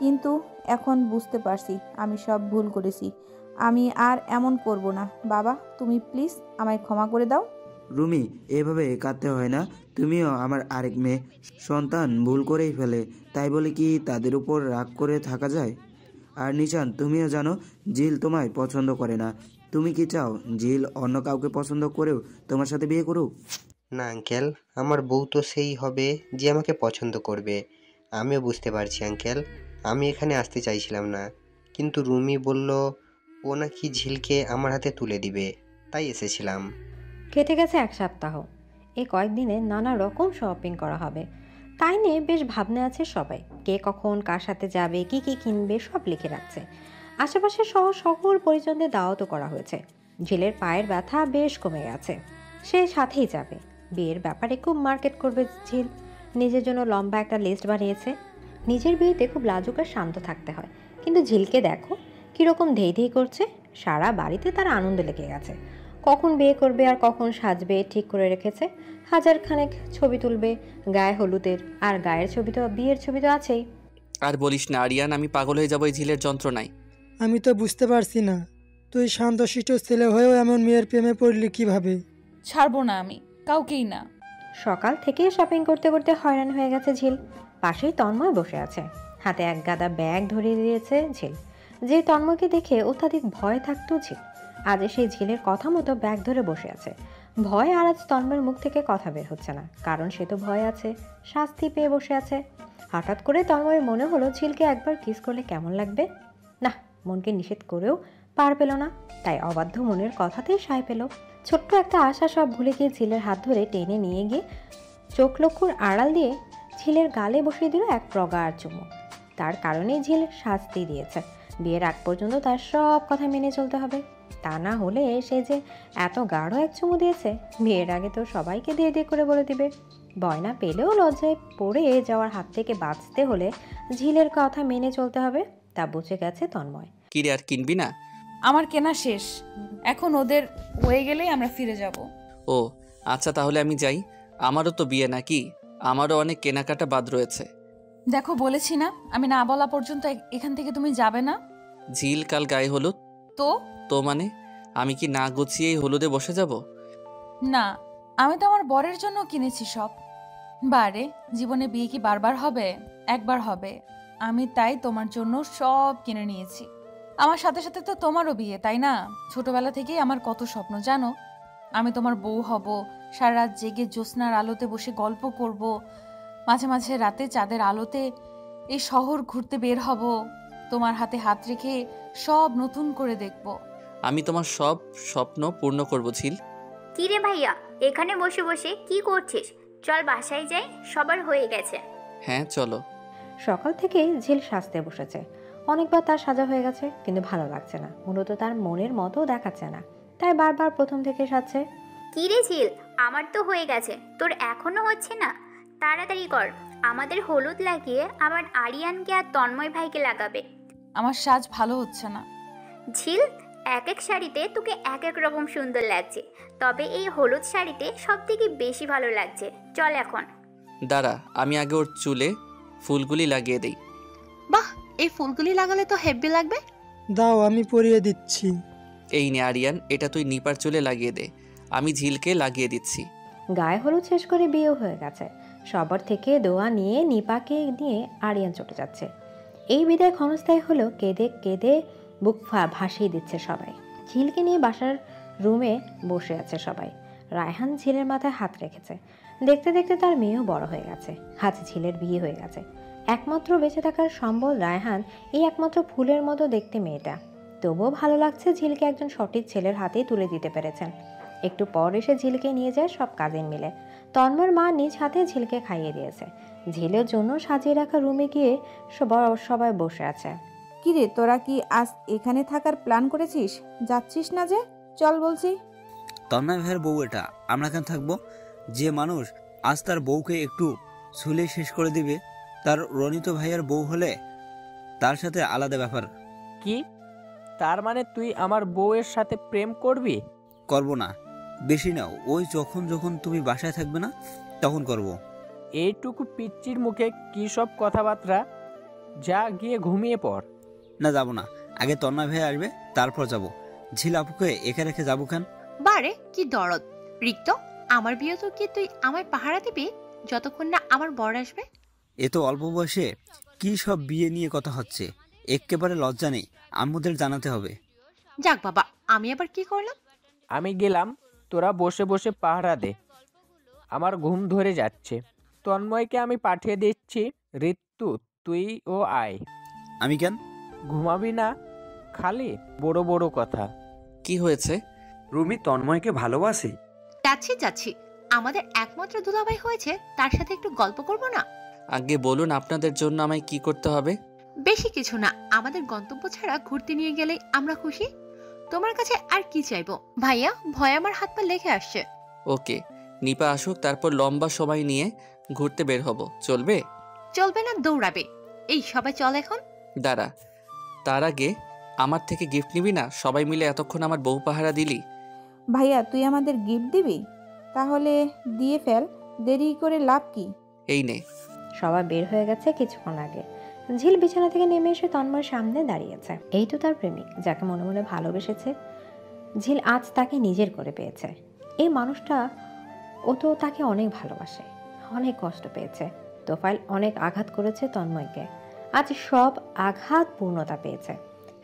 কিন্তু এখন বুঝতে পারছি আমি সব ভুল করেছি। আমি আর এমন করব না। বাবা, তুমি প্লিজ আমায় ক্ষমা করে দাও। রুমি, এভাবে কাঁদতে হয় না। তুমিও আমার আরেক মেয়ে সন্তান, ভুল করেই ফেলে, তাই বলে কি তাদের উপর রাগ করে থাকা যায়? আর নিশান, তুমিও জানো ঝিল তোমায় পছন্দ করে না। তুমি কি চাও ঝিল অন্য কাউকে পছন্দ করেও তোমার সাথে বিয়ে করুক? না আঙ্কেল, আমার বউ তো সেই হবে যে আমাকে পছন্দ করবে। আমিও বুঝতে পারছি আঙ্কেল, আমি এখানে আসতে চাইছিলাম না, কিন্তু রুমি বলল ও নাকি ঝিলকে আমার হাতে তুলে দিবে, তাই এসেছিলাম। কেটে গেছে 1 সপ্তাহ। এই কয়েকদিনে নানা রকম শপিং করা হবে, তাই নিয়ে বেশ ভাবনা আছে সবাই। কে কখন কার সাথে যাবে, কি কি কিনবে সব লিখে রাখছে। আশেপাশে সহ সকল পরিজনদের দাওয়াতও করা হয়েছে। ঝিলের পায়ের ব্যথা বেশ কমে গেছে, সে সাথেই যাবে। বিয়ের ব্যাপারে খুব মার্কেট করবে ঝিল। নিজের জন্য লম্বা একটা লিস্ট বানিয়েছে। নিজের বিয়েতে খুব লাজুক আর শান্ত থাকতে হয়, কিন্তু ঝিলকে দেখো কীরকম ধেই ধেই করছে। সারা বাড়িতে তার আনন্দ লেগে গেছে। কখন বিয়ে করবে আর কখন সাজবে ঠিক করে রেখেছে। 1000 খানেক ছবি তুলবে গায়ে হলুদের, আর গায়ের ছবি তো, বিয়ের ছবি তো আছেই। আর বলিস না আরিয়ান, আমি পাগল হয়ে যাবো এই ঝিলের যন্ত্রণায়। আমি তো বুঝতে পারছি না, তুই শান্তশিষ্ট ছেলে হয়েও এমন মেয়ের প্রেমে পড়লি কিভাবে? ছাড়বো না আমি কাউকেই না। সকাল থেকে শপিং করতে করতে হয়রান হয়ে গেছে ঝিল। পাশেই তন্ময় বসে আছে, হাতে এক গাদা ব্যাগ ধরিয়ে দিয়েছে ঝিল। যে তন্ময়কে দেখে অত্যাধিক ভয় থাকতো ঝিল, আজ সেই ঝিলের কথা মতো ব্যাগ ধরে বসে আছে। ভয়, আর আজ তন্ময়ের মুখ থেকে কথা বের হচ্ছে না, কারণ সে তো ভয় আছে, শাস্তি পেয়ে বসে আছে। হঠাৎ করে তন্ময়ের মনে হলো ঝিলকে একবার কিস করলে কেমন লাগবে। না, মনকে নিষেধ করেও পার পেল না, তাই অবাধ্য মনের কথাতেই সায় পেল। ছোট্ট একটা আশা সব ভুলে গিয়ে ঝিলের হাত ধরে টেনে নিয়ে গিয়ে চোখ লক্ষুর আড়াল দিয়ে ঝিলের গালে বসিয়ে দিল এক প্রগাঢ় চুমু। তার কারণেই ঝিল শাস্তি দিয়েছে। বিয়ের আগ পর্যন্ত তার সব কথা মেনে চলতে হবে, তা না হলে সে যে এত গাঢ় এক চুমু দিয়েছে, বিয়ের আগে তো সবাইকে দিয়ে দিয়ে করে বলে দিবে। বয়না পেলেও লজ্জায় পড়ে যাওয়ার হাত থেকে বাঁচতে হলে ঝিলের কথা মেনে চলতে হবে, তা বুঝে গেছে তন্ময়। কি রে, আর কিনবি না? আমার কেনা শেষ, এখন ওদের হয়ে গেলেই আমরা ফিরে যাব। ও আচ্ছা, তাহলে আমি যাই। আমারও তো বিয়ে নাকি, আমারও অনেক কেনাকাটা বাদ রয়েছে। দেখো বলেছি না, আমি না বলা পর্যন্ত এখান থেকে তুমি যাবে না। ঝিল কাল গায়ে হলুদ। তো মানে আমি কি না গুছিয়েই হলুদে বসে যাব? না, আমি তো আমার বরের জন্য কিনেছি সব। বারে, জীবনে বিয়ে কি বারবার হবে? একবার হবে। আমি তাই তোমার জন্য সব কিনে নিয়েছি। আমার সাথে সাথে তো তোমারও বিয়ে, তাই না? ছোটবেলা থেকেই আমার কত স্বপ্ন জানো। আমি তোমার বউ হব, সারা রাত জেগে জ্যোৎস্নার আলোতে বসে গল্প করব, মাঝে মাঝে রাতে চাঁদের আলোতে এই শহর ঘুরতে বের হব, তোমার হাতে হাত রেখে সব নতুন করে দেখব। আমি তোমার সব স্বপ্ন পূর্ণ করব ঝিল। কি রে ভাইয়া, এখানে বসে বসে কি করছিস? চল বাসায় যাই, সবার হয়ে গেছে। হ্যাঁ চলো। সকাল থেকে ঝিল সাজতে বসেছে। অনেকবার তার সাজা হয়ে গেছে, কিন্তু ভালো লাগছে না। মূলত তার মনের মতো দেখাচ্ছে না, তাই বারবার প্রথম থেকে সাজছে। কি রে ঝিল, আমার তো হয়ে গেছে, তোর এখনো হচ্ছে না? তাড়াতাড়ি কর, আমাদের হলুদ লাগিয়ে আবার আরিয়ানকে আর তন্ময় ভাইকে লাগাবে। আমার সাজ ভালো হচ্ছে না। ঝিল, এক এক শাড়িতে তোকে এক এক রকম সুন্দর লাগছে, তবে এই হলুদ শাড়িতে সব থেকে বেশি ভালো লাগছে। চল এখন। দাঁড়া, আমি আগে ওর চুলে ফুলগুলি লাগিয়ে দেই। বাহ, এই ফুলগুলি লাগালে তো হেব্বি লাগবে। দাও, আমি পরিয়ে দিচ্ছি। এই নে আরিয়ান, এটা তুই নিপার চুলে লাগিয়ে দে, আমি ঝিলকে লাগিয়ে দিচ্ছি। গায়ে হলুদ শেষ করে বিয়েও হয়ে গেছে। সবার থেকে দোয়া নিয়ে নিপাকে নিয়ে আরিয়ান চলে যাচ্ছে। এই বিদায় ক্ষণস্থায়ী হলো, কেঁদে কেঁদে বুক ভাসিয়ে দিচ্ছে সবাই। ঝিলকে নিয়ে বাসার রুমে বসে আছে সবাই। রায়হান ঝিলের মাথায় হাত রেখেছে। দেখতে দেখতে তার মেয়েও বড় হয়ে গেছে, আজ ঝিলের বিয়ে হয়ে গেছে। একমাত্র বেঁচে থাকার সম্বল রায়হান, এই একমাত্র ফুলের মতো দেখতে মেয়েটা। তবুও ভালো লাগছে ঝিলকে একজন সঠিক ছেলের হাতেই তুলে দিতে পেরেছেন। একটু পর এসে ঝিলকে নিয়ে যায় সব কাজিন মিলে। তন্ময়ের মা নিজ হাতে ঝিলকে খাইয়ে দিয়েছে। ঝিলের জন্য সাজিয়ে রাখা রুমে গিয়ে সবাই বসে আছে। কিরে, তোরা কি আজ এখানে থাকার প্ল্যান করেছিস? যাচ্ছিস না যে? চল বলছি। তন্ময় ভাইয়ের বউ এটা, আমরা কেন থাকবো? যে মানুষ আজ তার বউকে একটু ছুলে শেষ করে দিবে, তার রনিত ভাইয়ের বউ হলে তার সাথে আলাদা ব্যাপার। কি তার মানে তুই আমার বউয়ের সাথে প্রেম করবি? করব না, বেশি নাও, ওই যখন যখন তুমি বাসায় থাকবে না তখন করব। এইটুকু পিচ্চির মুখে কি সব কথাবার্তা? যা গিয়ে ঘুমিয়ে পড়। না, যাব না, আগে তন্ময় ভাই আসবে তারপর যাব। ঝিল আপুকে একা রেখে যাবো কেন? বারে কি দরদ রিক্ত, আমার বিয়ে তো কি তুই আমায় পাহারা দিবি যতক্ষণ না আমার বর আসবে? এ তো অল্প বয়সে কি সব বিয়ে নিয়ে কথা হচ্ছে, একেবারে লজ্জা নেই, আম্মুদের জানাতে হবে। যাক বাবা, আমি আবার কি করলাম? আমি গেলাম, তোরা বসে বসে পাহারা দে, আমার ঘুম ধরে যাচ্ছে। তন্ময়কে আমি পাঠিয়ে দিচ্ছি। ঋতু তুই ও আয়। আমি কেন? ঘুমাবি না? খালি বড় বড় কথা। কি হয়েছে? রুমি তন্ময়কে ভালোবাসে? যাচ্ছি, আমাদের একমাত্র দুলাভাই হয়েছে, তার সাথে একটু গল্প করব না? আগে বলুন আপনাদের জন্য আমায় কি করতে হবে? বেশি কিছু না, আমাদের গন্তব্য ছাড়া ঘুরতে নিয়ে গেলেই আমরা খুশি। তোমার কাছে আর কি চাইবো? ভাইয়া ভয় আমার হাত পা লেগে আসছে। ওকে, নিপা আসুক, তারপর লম্বা সময় নিয়ে ঘুরতে বের হব, চলবে? চলবে না, দৌড়াবে। এই সবাই চল এখন। দাঁড়া, তার আগে আমার থেকে গিফট নিবি না? সবাই মিলে এতক্ষণ আমার বউ পাহারা দিলি। ভাইয়া তুই আমাদের গিফট দিবি? তাহলে দিয়ে ফেল, দেরি করে লাভ কি? এই নে। সবাই বের হয়ে গেছে কিছুক্ষণ আগে। ঝিল বিছানা থেকে নেমে এসে তন্ময়ের সামনে দাঁড়িয়েছে। এই তো তার প্রেমিক, যাকে মনে মনে ভালোবেসেছে। ঝিল আজ তাকে নিজের করে পেয়েছে। এই মানুষটা, ও তো তাকে অনেক ভালোবাসে, অনেক কষ্ট পেয়েছে। তোফাইল অনেক আঘাত করেছে তন্ময়কে, আজ সব আঘাত পূর্ণতা পেয়েছে।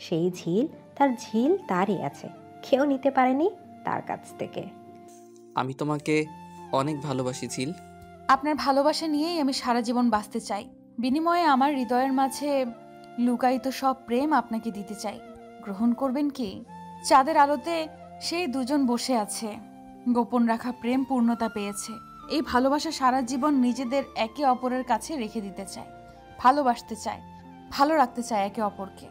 সেই ঝিল তারই আছে, কেউ নিতে পারেনি তার কাছ থেকে। আমি তোমাকে অনেক ভালোবাসি ঝিল। আপনার ভালোবাসা নিয়েই আমি সারা জীবন বাঁচতে চাই। বিনিময়ে আমার হৃদয়ের মাঝে লুকায়িত সব প্রেম আপনাকে দিতে চাই। গ্রহণ করবেন কি? চাঁদের আলোতে সেই দুজন বসে আছে, গোপন রাখা প্রেম পূর্ণতা পেয়েছে। এই ভালোবাসা সারা জীবন নিজেদের একে অপরের কাছে রেখে দিতে চায়, ভালোবাসতে চায়, ভালো রাখতে চায় একে অপরকে।